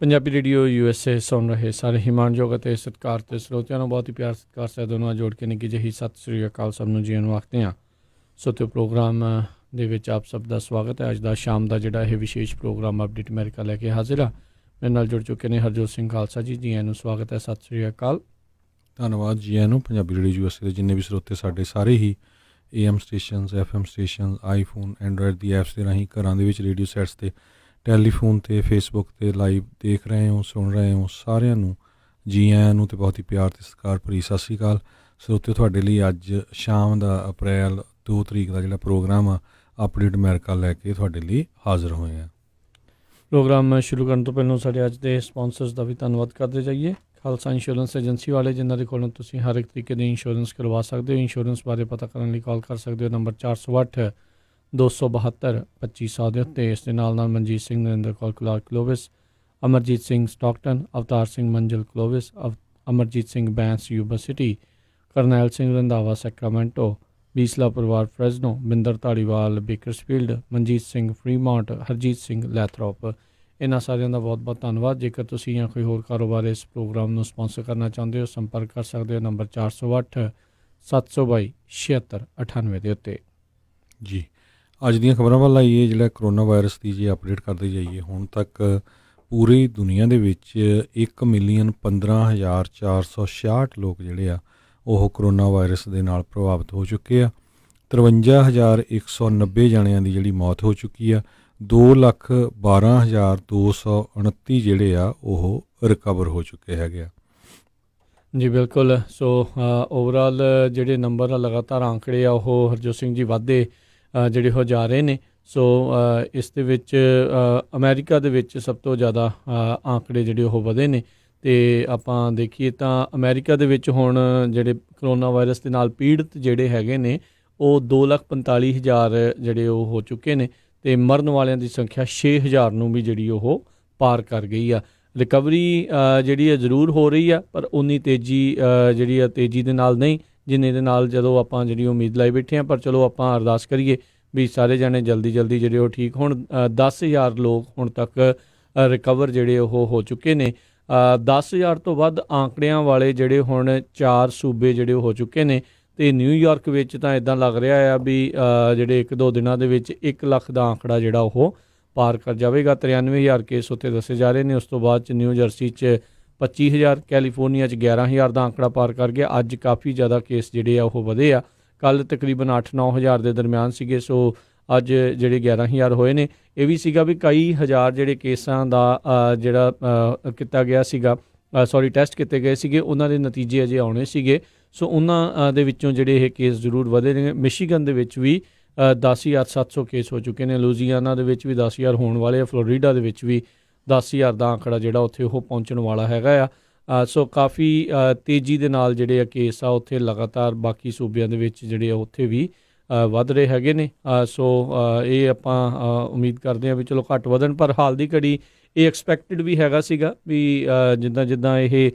Punjabi radio USA ਸੁਣ ਰਹੇ ਸਾਰੇ ਹਿਮਾਨਯੋਗ ਅਤੇ ਸਤਿਕਾਰਤ ਸਰੋਤਿਆਂ ਨੂੰ ਬਹੁਤ ਹੀ ਪਿਆਰ ਸਤਿਕਾਰ ਸਹਿਤ ਨਾਲ ਜੋੜ ਕੇ ਨਿੱਘੀ ਜਿਹੀ ਸਤਿ ਸ੍ਰੀ ਅਕਾਲ ਸਭ ਨੂੰ ਜੀ ਆਇਆਂ ਨੂੰ ਆਖਦੇ ਹਾਂ। ਸੋ ਤੇ ਪ੍ਰੋਗਰਾਮ ਦੇ ਵਿੱਚ ਆਪ ਸਭ ਦਾ ਸਵਾਗਤ ਹੈ। ਅੱਜ ਦਾ ਸ਼ਾਮ ਦਾ ਜਿਹੜਾ ਇਹ ਵਿਸ਼ੇਸ਼ ਪ੍ਰੋਗਰਾਮ ਅਪਡੇਟ ਅਮਰੀਕਾ ਲੈ ਕੇ ਹਾਜ਼ਰ ਆ। ਮੇਰੇ ਨਾਲ ਜੁੜ ਚੁੱਕੇ ਨੇ ਹਰਜੋਤ ਸਿੰਘ ਖਾਲਸਾ ਜੀ ਆਇਆਂ ਨੂੰ ਸਵਾਗਤ ਹੈ। ਸਤਿ ਸ੍ਰੀ ਅਕਾਲ। ਧੰਨਵਾਦ ਜੀ ਆਇਆਂ ਨੂੰ। ਪੰਜਾਬੀ ਰੇਡੀਓ USA ਦੇ ਜਿੰਨੇ ਵੀ ਸਰੋਤੇ ਸਾਡੇ ਸਾਰੇ ਹੀ AM stations, FM stations, iPhone, Android the apps ਦੇ ਰਾਹੀਂ ਘਰਾਂ ਦੇ ਵਿੱਚ ਰੇਡੀਓ ਸੈਟਸ 'ਤੇ, ਟੈਲੀਫੋਨ 'ਤੇ, ਫੇਸਬੁੱਕ 'ਤੇ ਲਾਈਵ ਦੇਖ ਰਹੇ ਹੋ, ਸੁਣ ਰਹੇ ਹੋ, ਸਾਰਿਆਂ ਨੂੰ ਜੀ ਆਇਆਂ ਨੂੰ ਅਤੇ ਬਹੁਤ ਹੀ ਪਿਆਰ ਅਤੇ ਸਤਿਕਾਰ ਭਰੀ ਸਤਿ ਸ਼੍ਰੀ ਅਕਾਲ। ਸਰੋਤੇ ਤੁਹਾਡੇ ਲਈ ਅੱਜ ਸ਼ਾਮ ਦਾ ਅਪ੍ਰੈਲ 2 ਤਰੀਕ ਦਾ ਜਿਹੜਾ ਪ੍ਰੋਗਰਾਮ ਆ ਅਪਡੇਟ ਅਮਰੀਕਾ ਲੈ ਕੇ ਤੁਹਾਡੇ ਲਈ ਹਾਜ਼ਰ ਹੋਏ ਆ। ਪ੍ਰੋਗਰਾਮ ਸ਼ੁਰੂ ਕਰਨ ਤੋਂ ਪਹਿਲਾਂ ਸਾਡੇ ਅੱਜ ਦੇ ਸਪਾਂਸਰਸ ਦਾ ਵੀ ਧੰਨਵਾਦ ਕਰਦੇ ਜਾਈਏ। ਖਾਲਸਾ ਇੰਸ਼ੋਰੈਂਸ ਏਜੰਸੀ ਵਾਲੇ ਜਿਨ੍ਹਾਂ ਦੇ ਕੋਲੋਂ ਤੁਸੀਂ ਹਰ ਇੱਕ ਤਰੀਕੇ ਦੀ ਇੰਸ਼ੋਰੈਂਸ ਕਰਵਾ ਸਕਦੇ ਹੋ। ਇੰਸ਼ੋਰੈਂਸ ਬਾਰੇ ਪਤਾ ਕਰਨ ਲਈ ਕਾਲ ਕਰ ਸਕਦੇ ਹੋ ਨੰਬਰ 408 272 2500 ਦੇ ਉੱਤੇ। ਇਸ ਦੇ ਨਾਲ Manjit Singh, Narinder Kaur Kalar Clovis, Amarjit Singh Stockton, Avtar Singh Manzil Clovis, Amarjit Singh Bains Yuba City, Karnail Singh Randhawa Sacramento, Bisla ਪਰਿਵਾਰ Fresno, Binder Dhaliwal Bakersfield, Manjit Singh Fremont, Harjit Singh Lathrop. ਇਹਨਾਂ ਸਾਰਿਆਂ ਦਾ ਬਹੁਤ ਬਹੁਤ ਧੰਨਵਾਦ। ਜੇਕਰ ਤੁਸੀਂ ਜਾਂ ਕੋਈ ਹੋਰ ਕਾਰੋਬਾਰ ਇਸ ਪ੍ਰੋਗਰਾਮ ਨੂੰ ਸਪਾਂਸਰ ਕਰਨਾ ਚਾਹੁੰਦੇ ਹੋ, ਸੰਪਰਕ ਕਰ ਸਕਦੇ ਹੋ ਨੰਬਰ 408 722 7698 ਦੇ ਉੱਤੇ। ਜੀ ਅੱਜ ਦੀਆਂ ਖਬਰਾਂ ਵੱਲ ਆਈਏ। ਜਿਹੜਾ ਕਰੋਨਾ ਵਾਇਰਸ ਦੀ ਜੇ ਅਪਡੇਟ ਕਰਦੇ ਜਾਈਏ, ਹੁਣ ਤੱਕ ਪੂਰੀ ਦੁਨੀਆ ਦੇ ਵਿੱਚ 1,15,466 ਲੋਕ ਜਿਹੜੇ ਆ ਉਹ ਕਰੋਨਾ ਵਾਇਰਸ ਦੇ ਨਾਲ ਪ੍ਰਭਾਵਿਤ ਹੋ ਚੁੱਕੇ ਆ। 53,190 ਜਣਿਆਂ ਦੀ ਜਿਹੜੀ ਮੌਤ ਹੋ ਚੁੱਕੀ ਆ। 2,12,229 ਜਿਹੜੇ ਆ ਉਹ ਰਿਕਵਰ ਹੋ ਚੁੱਕੇ ਹੈਗੇ ਆ। ਜੀ ਬਿਲਕੁਲ। ਸੋ ਓਵਰਆਲ ਜਿਹੜੇ ਨੰਬਰ ਆ, ਲਗਾਤਾਰ ਆંકੜੇ ਆ ਉਹ ਹਰਜੋਤ ਸਿੰਘ ਜੀ ਵੱਧਦੇ ਜਿਹੜੇ ਹੋ ਜਾ ਰਹੇ ਨੇ। ਸੋ ਇਸ ਦੇ ਵਿੱਚ ਅਮਰੀਕਾ ਦੇ ਵਿੱਚ ਸਭ ਤੋਂ ਜ਼ਿਆਦਾ ਆંકੜੇ ਜਿਹੜੇ ਉਹ ਵਧੇ ਨੇ। ਅਤੇ ਆਪਾਂ ਦੇਖੀਏ ਤਾਂ ਅਮਰੀਕਾ ਦੇ ਵਿੱਚ ਹੁਣ ਜਿਹੜੇ ਕਰੋਨਾ ਵਾਇਰਸ ਦੇ ਨਾਲ ਪੀੜਤ ਜਿਹੜੇ ਹੈਗੇ ਨੇ ਉਹ 2,45,000 ਜਿਹੜੇ ਉਹ ਹੋ ਚੁੱਕੇ ਨੇ ਅਤੇ ਮਰਨ ਵਾਲਿਆਂ ਦੀ ਸੰਖਿਆ 6,000 ਨੂੰ ਵੀ ਜਿਹੜੀ ਉਹ ਪਾਰ ਕਰ ਗਈ ਆ। ਰਿਕਵਰੀ ਜਿਹੜੀ ਹੈ ਜ਼ਰੂਰ ਹੋ ਰਹੀ ਆ, ਪਰ ਉਨੀ ਤੇਜ਼ੀ ਜਿਹੜੀ ਆ ਤੇਜ਼ੀ ਦੇ ਨਾਲ ਨਹੀਂ ਜਿੰਨੇ ਦੇ ਨਾਲ ਜਦੋਂ ਆਪਾਂ ਜਿਹੜੀ ਉਮੀਦ ਲਾਈ ਬੈਠੇ ਹਾਂ। ਪਰ ਚਲੋ ਆਪਾਂ ਅਰਦਾਸ ਕਰੀਏ ਵੀ ਸਾਰੇ ਜਾਣੇ ਜਲਦੀ ਜਿਹੜੇ ਉਹ ਠੀਕ ਹੋਣ। 10,000 ਲੋਕ ਹੁਣ ਤੱਕ ਰਿਕਵਰ ਜਿਹੜੇ ਉਹ ਹੋ ਚੁੱਕੇ ਨੇ। 10,000 ਤੋਂ ਵੱਧ ਆંકੜਿਆਂ ਵਾਲੇ ਜਿਹੜੇ ਹੁਣ 4 ਸੂਬੇ ਜਿਹੜੇ ਹੋ ਚੁੱਕੇ ਨੇ। ਅਤੇ ਨਿਊਯਾਰਕ ਵਿੱਚ ਤਾਂ ਇੱਦਾਂ ਲੱਗ ਰਿਹਾ ਆ ਵੀ ਜਿਹੜੇ 1-2 ਦਿਨਾਂ ਦੇ ਵਿੱਚ 1 ਲੱਖ ਦਾ ਆંકੜਾ ਜਿਹੜਾ ਉਹ ਪਾਰ ਕਰ ਜਾਵੇਗਾ। 93,000 ਕੇਸ ਉੱਥੇ ਦੱਸੇ ਜਾ ਰਹੇ ਨੇ। ਉਸ ਤੋਂ ਬਾਅਦ 'ਚ ਨਿਊ ਜਰਸੀ 'ਚ 25,000, ਕੈਲੀਫੋਰਨੀਆ 'ਚ 11,000 ਦਾ ਆંકੜਾ ਪਾਰ ਕਰ ਗਿਆ। ਅੱਜ ਕਾਫੀ ਜ਼ਿਆਦਾ ਕੇਸ ਜਿਹੜੇ ਆ ਉਹ ਵਧੇ ਆ। ਕੱਲ੍ਹ ਤਕਰੀਬਨ 8-9,000 ਦੇ ਦਰਮਿਆਨ ਸੀਗੇ। ਸੋ ਅੱਜ ਜਿਹੜੇ 11,000 ਹੋਏ ਨੇ। ਇਹ ਵੀ ਸੀਗਾ ਵੀ ਕਈ ਹਜ਼ਾਰ ਜਿਹੜੇ ਕੇਸਾਂ ਦਾ ਜਿਹੜਾ ਕੀਤਾ ਗਿਆ ਸੀਗਾ, ਟੈਸਟ ਕੀਤੇ ਗਏ ਸੀਗੇ, ਉਹਨਾਂ ਦੇ ਨਤੀਜੇ ਅਜੇ ਆਉਣੇ ਸੀਗੇ। ਸੋ ਉਹਨਾਂ ਦੇ ਵਿੱਚੋਂ ਜਿਹੜੇ ਇਹ ਕੇਸ ਜ਼ਰੂਰ ਵਧੇ ਨੇ। ਮਿਸ਼ੀਗਨ ਦੇ ਵਿੱਚ ਵੀ 10,700 ਕੇਸ ਹੋ ਚੁੱਕੇ ਨੇ। ਲੂਜ਼ੀਆਨਾ ਦੇ ਵਿੱਚ ਵੀ 10,000 ਹੋਣ ਵਾਲੇ ਆ। ਫਲੋਰੀਡਾ ਦੇ ਵਿੱਚ ਵੀ 10,000 ਦਾ ਆંકੜਾ ਜਿਹੜਾ ਉੱਥੇ ਉਹ ਪਹੁੰਚਣ ਵਾਲਾ ਹੈਗਾ ਆ। ਸੋ ਕਾਫੀ ਤੇਜ਼ੀ ਦੇ ਨਾਲ ਜਿਹੜੇ ਆ ਕੇਸ ਆ ਉੱਥੇ ਲਗਾਤਾਰ ਬਾਕੀ ਸੂਬਿਆਂ ਦੇ ਵਿੱਚ ਜਿਹੜੇ ਆ ਉੱਥੇ ਵੀ ਵੱਧ ਰਹੇ ਹੈਗੇ ਨੇ। ਸੋ ਇਹ ਆਪਾਂ ਉਮੀਦ ਕਰਦੇ ਹਾਂ ਵੀ ਚਲੋ ਘੱਟ ਵਧਣ, ਪਰ ਹਾਲ ਦੀ ਘੜੀ ਇਹ ਐਕਸਪੈਕਟਡ ਵੀ ਹੈਗਾ ਸੀਗਾ ਵੀ ਜਿੱਦਾਂ ਇਹ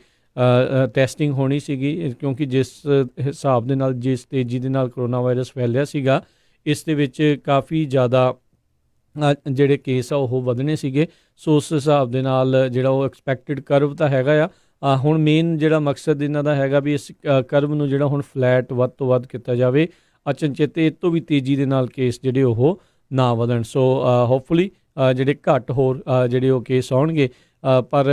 ਟੈਸਟਿੰਗ ਹੋਣੀ ਸੀਗੀ, ਕਿਉਂਕਿ ਜਿਸ ਹਿਸਾਬ ਦੇ ਨਾਲ, ਜਿਸ ਤੇਜ਼ੀ ਦੇ ਨਾਲ ਕਰੋਨਾ ਵਾਇਰਸ ਫੈਲਿਆ ਸੀਗਾ, ਇਸ ਦੇ ਵਿੱਚ ਕਾਫੀ ਜ਼ਿਆਦਾ ਜਿਹੜੇ ਕੇਸ ਆ ਉਹ ਵਧਣੇ ਸੀਗੇ। ਸੋ ਉਸ ਹਿਸਾਬ ਦੇ ਨਾਲ ਜਿਹੜਾ ਉਹ ਐਕਸਪੈਕਟਡ ਕਰਵ ਤਾਂ ਹੈਗਾ ਆ। ਹੁਣ ਮੇਨ ਜਿਹੜਾ ਮਕਸਦ ਇਹਨਾਂ ਦਾ ਹੈਗਾ ਵੀ ਇਸ ਕਰਵ ਨੂੰ ਜਿਹੜਾ ਹੁਣ ਫਲੈਟ ਵੱਧ ਤੋਂ ਵੱਧ ਕੀਤਾ ਜਾਵੇ। ਅਚਨਚੇਤੇ ਇਹ ਤੋਂ ਵੀ ਤੇਜ਼ੀ ਦੇ ਨਾਲ ਕੇਸ ਜਿਹੜੇ ਉਹ ਨਾ ਵਧਣ। ਸੋ ਹੋਪਫੁਲੀ ਜਿਹੜੇ ਘੱਟ ਹੋਰ ਜਿਹੜੇ ਉਹ ਕੇਸ ਆਉਣਗੇ। ਪਰ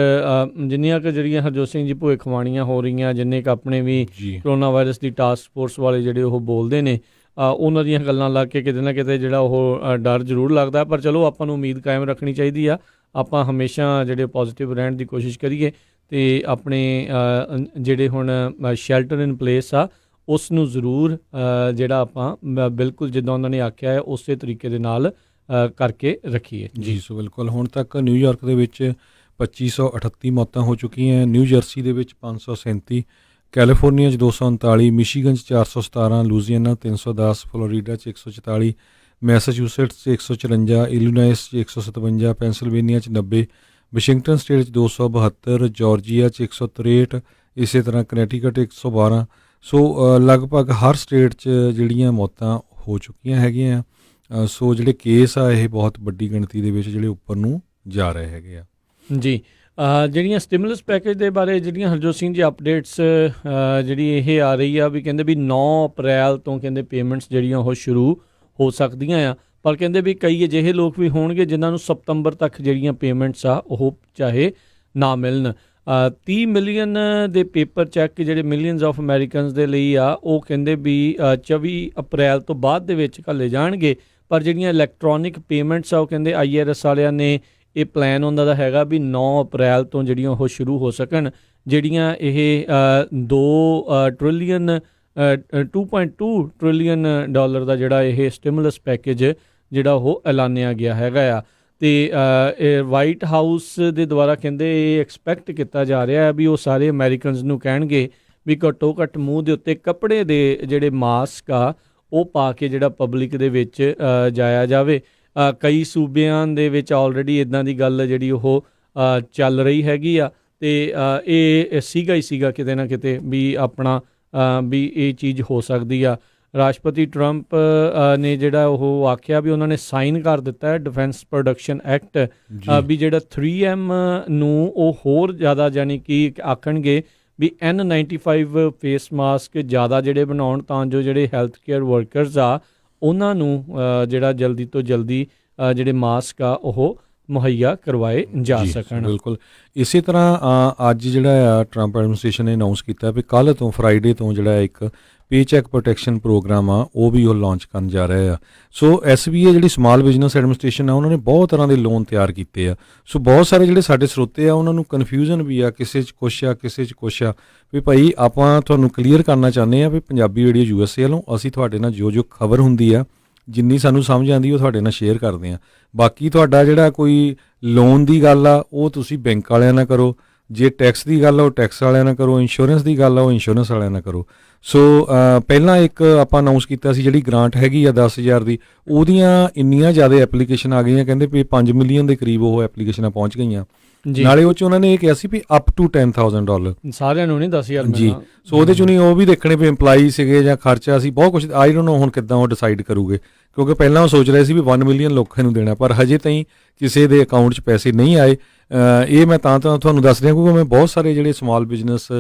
ਜਿੰਨੀਆਂ ਕੁ ਜਿਹੜੀਆਂ ਹਰਜੋਤ ਸਿੰਘ ਜੀ ਭਵਿੱਖਬਾਣੀਆਂ ਹੋ ਰਹੀਆਂ, ਜਿੰਨੇ ਕੁ ਆਪਣੇ ਵੀ ਕਰੋਨਾ ਵਾਇਰਸ ਦੀ ਟਾਸਕ ਫੋਰਸ ਵਾਲੇ ਜਿਹੜੇ ਉਹ ਬੋਲਦੇ ਨੇ, ਉਹਨਾਂ ਦੀਆਂ ਗੱਲਾਂ ਲੱਗ ਕੇ ਕਿਤੇ ਨਾ ਕਿਤੇ ਜਿਹੜਾ ਉਹ ਡਰ ਜ਼ਰੂਰ ਲੱਗਦਾ। ਪਰ ਚਲੋ ਆਪਾਂ ਨੂੰ ਉਮੀਦ ਕਾਇਮ ਰੱਖਣੀ ਚਾਹੀਦੀ ਆ। ਆਪਾਂ ਹਮੇਸ਼ਾ ਜਿਹੜੇ ਪੋਜ਼ੀਟਿਵ ਰਹਿਣ ਦੀ ਕੋਸ਼ਿਸ਼ ਕਰੀਏ ਅਤੇ ਆਪਣੇ ਜਿਹੜੇ ਹੁਣ ਸ਼ੈਲਟਰ ਇਨ ਪਲੇਸ ਆ ਉਸ ਨੂੰ ਜ਼ਰੂਰ ਜਿਹੜਾ ਆਪਾਂ ਬਿਲਕੁਲ ਜਿੱਦਾਂ ਉਹਨਾਂ ਨੇ ਆਖਿਆ ਹੈ ਉਸੇ ਤਰੀਕੇ ਦੇ ਨਾਲ ਕਰਕੇ ਰੱਖੀਏ। ਜੀ ਸੋ ਬਿਲਕੁਲ। ਹੁਣ ਤੱਕ ਨਿਊਯਾਰਕ ਦੇ ਵਿੱਚ 2,538 ਮੌਤਾਂ ਹੋ ਚੁੱਕੀਆਂ। ਨਿਊ ਜਰਸੀ ਦੇ ਵਿੱਚ 537, ਕੈਲੀਫੋਰਨੀਆ 'ਚ 239, ਮਿਸ਼ੀਗਨ 'ਚ 417, ਲੂਜ਼ੀਆਨਾ 310, ਫਲੋਰੀਡਾ 'ਚ 144, ਮੈਸਾਚੂਸੇਟਸ 'ਚ 154, ਇਲੀਨਾਇਸ 'ਚ 157, ਪੈਂਸਿਲਵੇਨੀਆ 'ਚ 90, ਵਾਸ਼ਿੰਗਟਨ ਸਟੇਟ 'ਚ 272, ਜਾਰਜੀਆ 'ਚ 163, ਇਸੇ ਤਰ੍ਹਾਂ ਕਨੈਟੀਕਟ 112। ਸੋ ਲਗਭਗ ਹਰ ਸਟੇਟ 'ਚ ਜਿਹੜੀਆਂ ਮੌਤਾਂ ਹੋ ਚੁੱਕੀਆਂ ਹੈਗੀਆਂ। ਸੋ ਜਿਹੜੇ ਕੇਸ ਆ ਇਹ ਬਹੁਤ ਵੱਡੀ ਗਿਣਤੀ ਦੇ ਵਿੱਚ ਜਿਹੜੇ ਉੱਪਰ ਨੂੰ ਜਾ ਰਹੇ ਹੈਗੇ ਆ। ਜੀ ਜਿਹੜੀਆਂ ਸਟਿਮੂਲਸ ਪੈਕੇਜ ਦੇ ਬਾਰੇ ਜਿਹੜੀਆਂ ਹਰਜੋਤ ਸਿੰਘ ਜੀ ਅਪਡੇਟਸ ਜਿਹੜੀ ਇਹ ਆ ਰਹੀ ਆ ਵੀ ਕਹਿੰਦੇ ਵੀ 9 ਅਪ੍ਰੈਲ ਤੋਂ ਕਹਿੰਦੇ ਪੇਮੈਂਟਸ ਜਿਹੜੀਆਂ ਉਹ ਸ਼ੁਰੂ ਹੋ ਸਕਦੀਆਂ ਆ, ਪਰ ਕਹਿੰਦੇ ਵੀ ਕਈ ਅਜਿਹੇ ਲੋਕ ਵੀ ਹੋਣਗੇ ਜਿਨ੍ਹਾਂ ਨੂੰ ਸਤੰਬਰ ਤੱਕ ਜਿਹੜੀਆਂ ਪੇਮੈਂਟਸ ਆ ਉਹ ਚਾਹੇ ਨਾ ਮਿਲਣ। 30 ਮਿਲੀਅਨ ਦੇ ਪੇਪਰ ਚੈੱਕ ਜਿਹੜੇ ਮਿਲੀਅਨਸ ਆਫ ਅਮਰੀਕਨਸ ਦੇ ਲਈ ਆ ਉਹ ਕਹਿੰਦੇ ਵੀ 24 ਅਪ੍ਰੈਲ ਤੋਂ ਬਾਅਦ ਦੇ ਵਿੱਚ ਘੱਲੇ ਜਾਣਗੇ, ਪਰ ਜਿਹੜੀਆਂ ਇਲੈਕਟ੍ਰੋਨਿਕ ਪੇਮੈਂਟਸ ਆ ਉਹ ਕਹਿੰਦੇ IRS ਵਾਲਿਆਂ ਨੇ ਇਹ ਪਲਾਨ ਉਹਨਾਂ ਦਾ ਹੈਗਾ ਵੀ 9 ਅਪ੍ਰੈਲ ਤੋਂ ਜਿਹੜੀਆਂ ਉਹ ਸ਼ੁਰੂ ਹੋ ਸਕਣ। ਜਿਹੜੀਆਂ ਇਹ 2 ਟ੍ਰਿਲੀਅਨ 2.2 ਟ੍ਰਿਲੀਅਨ ਡਾਲਰ ਦਾ ਜਿਹੜਾ ਇਹ ਸਟਿਮੂਲਸ ਪੈਕੇਜ ਜਿਹੜਾ ਉਹ ਐਲਾਨਿਆ ਗਿਆ ਹੈਗਾ ਆ। ਅਤੇ ਵਾਈਟ ਹਾਊਸ ਦੇ ਦੁਆਰਾ ਕਹਿੰਦੇ ਇਹ ਐਕਸਪੈਕਟ ਕੀਤਾ ਜਾ ਰਿਹਾ ਹੈ ਵੀ ਉਹ ਸਾਰੇ ਅਮਰੀਕਨਸ ਨੂੰ ਕਹਿਣਗੇ ਵੀ ਘੱਟੋ ਘੱਟ ਮੂੰਹ ਦੇ ਉੱਤੇ ਕੱਪੜੇ ਦੇ ਜਿਹੜੇ ਮਾਸਕ ਆ ਉਹ ਪਾ ਕੇ ਜਿਹੜਾ ਪਬਲਿਕ ਦੇ ਵਿੱਚ ਜਾਇਆ ਜਾਵੇ। ਕਈ ਸੂਬਿਆਂ ਦੇ ਵਿੱਚ ਆਲਰੇਡੀ ਇੱਦਾਂ ਦੀ ਗੱਲ ਜਿਹੜੀ ਉਹ ਚੱਲ ਰਹੀ ਹੈਗੀ ਆ, ਅਤੇ ਇਹ ਸੀਗਾ ਕਿਤੇ ਨਾ ਕਿਤੇ ਵੀ ਆਪਣਾ ਵੀ ਇਹ ਚੀਜ਼ ਹੋ ਸਕਦੀ ਆ। ਰਾਸ਼ਟਰਪਤੀ ਟਰੰਪ ਨੇ ਜਿਹੜਾ ਉਹ ਆਖਿਆ ਵੀ ਉਹਨਾਂ ਨੇ ਸਾਈਨ ਕਰ ਦਿੱਤਾ ਹੈ ਡਿਫੈਂਸ ਪ੍ਰੋਡਕਸ਼ਨ ਐਕਟ ਵੀ ਜਿਹੜਾ 3M ਨੂੰ ਉਹ ਹੋਰ ਜ਼ਿਆਦਾ ਜਾਣੀ ਕਿ ਆਖਣਗੇ ਵੀ N95 ਫੇਸ ਮਾਸਕ ਜ਼ਿਆਦਾ ਜਿਹੜੇ ਬਣਾਉਣ ਤਾਂ ਜੋ ਜਿਹੜੇ ਹੈਲਥ ਕੇਅਰ ਵਰਕਰਸ ਆ ਉਹਨਾਂ ਨੂੰ ਜਿਹੜਾ ਜਲਦੀ ਤੋਂ ਜਲਦੀ ਜਿਹੜੇ ਮਾਸਕ ਆ ਉਹ ਮੁਹੱਈਆ ਕਰਵਾਏ ਜਾ ਸਕਣ। ਬਿਲਕੁਲ ਇਸੇ ਤਰ੍ਹਾਂ ਅੱਜ ਜਿਹੜਾ ਆ ਟਰੰਪ ਐਡਮਿਨਿਸਟ੍ਰੇਸ਼ਨ ਨੇ ਅਨਾਊਂਸ ਕੀਤਾ ਵੀ ਕੱਲ੍ਹ ਤੋਂ ਫਰਾਈਡੇ ਤੋਂ ਜਿਹੜਾ ਇੱਕ ਪੇਚੈਕ ਪ੍ਰੋਟੈਕਸ਼ਨ ਪ੍ਰੋਗਰਾਮ ਆ ਉਹ ਵੀ ਉਹ ਲਾਂਚ ਕਰਨ ਜਾ ਰਹੇ ਆ। ਸੋ SBA ਜਿਹੜੀ ਸਮਾਲ ਬਿਜ਼ਨਸ ਐਡਮਿਨਿਸਟ੍ਰੇਸ਼ਨ ਆ ਉਹਨਾਂ ਨੇ ਬਹੁਤ ਤਰ੍ਹਾਂ ਦੇ ਲੋਨ ਤਿਆਰ ਕੀਤੇ ਆ। ਸੋ ਬਹੁਤ ਸਾਰੇ ਜਿਹੜੇ ਸਾਡੇ ਸਰੋਤੇ ਆ ਉਹਨਾਂ ਨੂੰ ਕਨਫਿਊਜ਼ਨ ਵੀ ਆ, ਕਿਸੇ 'ਚ ਕੁਛ ਆ ਕਿਸੇ 'ਚ ਕੁਛ ਆ। ਵੀ ਭਾਈ ਆਪਾਂ ਤੁਹਾਨੂੰ ਕਲੀਅਰ ਕਰਨਾ ਚਾਹੁੰਦੇ ਆ ਵੀ ਪੰਜਾਬੀ ਰੇਡੀਓ USA ਵੱਲੋਂ ਅਸੀਂ ਤੁਹਾਡੇ ਨਾਲ ਜੋ ਖਬਰ ਹੁੰਦੀ ਆ ਜਿੰਨੀ ਸਾਨੂੰ ਸਮਝ ਆਉਂਦੀ ਉਹ ਤੁਹਾਡੇ ਨਾਲ ਸ਼ੇਅਰ ਕਰਦੇ ਆ। ਬਾਕੀ ਤੁਹਾਡਾ ਜਿਹੜਾ ਕੋਈ ਲੋਨ ਦੀ ਗੱਲ ਆ ਉਹ ਤੁਸੀਂ ਬੈਂਕ ਵਾਲਿਆਂ ਨਾਲ ਕਰੋ, ਜੇ ਟੈਕਸ ਦੀ ਗੱਲ ਆ ਉਹ ਟੈਕਸ ਵਾਲਿਆਂ ਨਾਲ ਕਰੋ, ਇੰਸ਼ੋਰੈਂਸ ਦੀ ਗੱਲ ਆ ਉਹ ਇੰਸ਼ੋਰੈਂਸ ਵਾਲਿਆਂ ਨਾਲ ਕਰੋ। ਸੋ ਪਹਿਲਾਂ ਇੱਕ ਆਪਾਂ ਅਨਾਊਂਸ ਕੀਤਾ ਸੀ ਜਿਹੜੀ ਗ੍ਰਾਂਟ ਹੈਗੀ ਆ 10,000 ਦੀ, ਉਹਦੀਆਂ ਇੰਨੀਆਂ ਜ਼ਿਆਦਾ ਐਪਲੀਕੇਸ਼ਨ ਆ ਗਈਆਂ, ਕਹਿੰਦੇ ਵੀ 5 ਮਿਲੀਅਨ ਦੇ ਕਰੀਬ ਉਹ ਐਪਲੀਕੇਸ਼ਨਾਂ ਪਹੁੰਚ ਗਈਆਂ। ਨਾਲੇ ਉਹ 'ਚ ਉਹਨਾਂ ਨੇ ਇਹ ਕਿਹਾ ਸੀ ਵੀ ਅਪ ਟੂ $10,000 ਸਾਰਿਆਂ ਨੂੰ ਨਹੀਂ 10,000 ਜੀ। ਸੋ ਉਹਦੇ 'ਚ ਨਹੀਂ ਉਹ ਵੀ ਦੇਖਣੇ ਵੀ ਇੰਪਲਾਈ ਸੀਗੇ ਜਾਂ ਖਰਚਾ ਸੀ ਬਹੁਤ ਕੁਛ। ਆਈ ਡੋਂਟ ਨੋ ਹੁਣ ਕਿੱਦਾਂ ਉਹ ਡਿਸਾਈਡ ਕਰੂਗੇ, ਕਿਉਂਕਿ ਪਹਿਲਾਂ ਉਹ ਸੋਚ ਰਹੇ ਸੀ ਵੀ 1 ਮਿਲੀਅਨ ਲੋਕਾਂ ਨੂੰ ਦੇਣਾ, ਪਰ ਹਜੇ ਤਾਈਂ ਕਿਸੇ ਦੇ ਅਕਾਊਂਟ 'ਚ ਪੈਸੇ ਨਹੀਂ ਆਏ। ਇਹ ਮੈਂ ਤਾਂ ਤੁਹਾਨੂੰ ਦੱਸ ਰਿਹਾ ਕਿਉਂਕਿ ਮੈਂ ਬਹੁਤ ਸਾਰੇ ਜਿਹੜੇ ਸਮਾਲ ਬਿਜ਼ਨਸ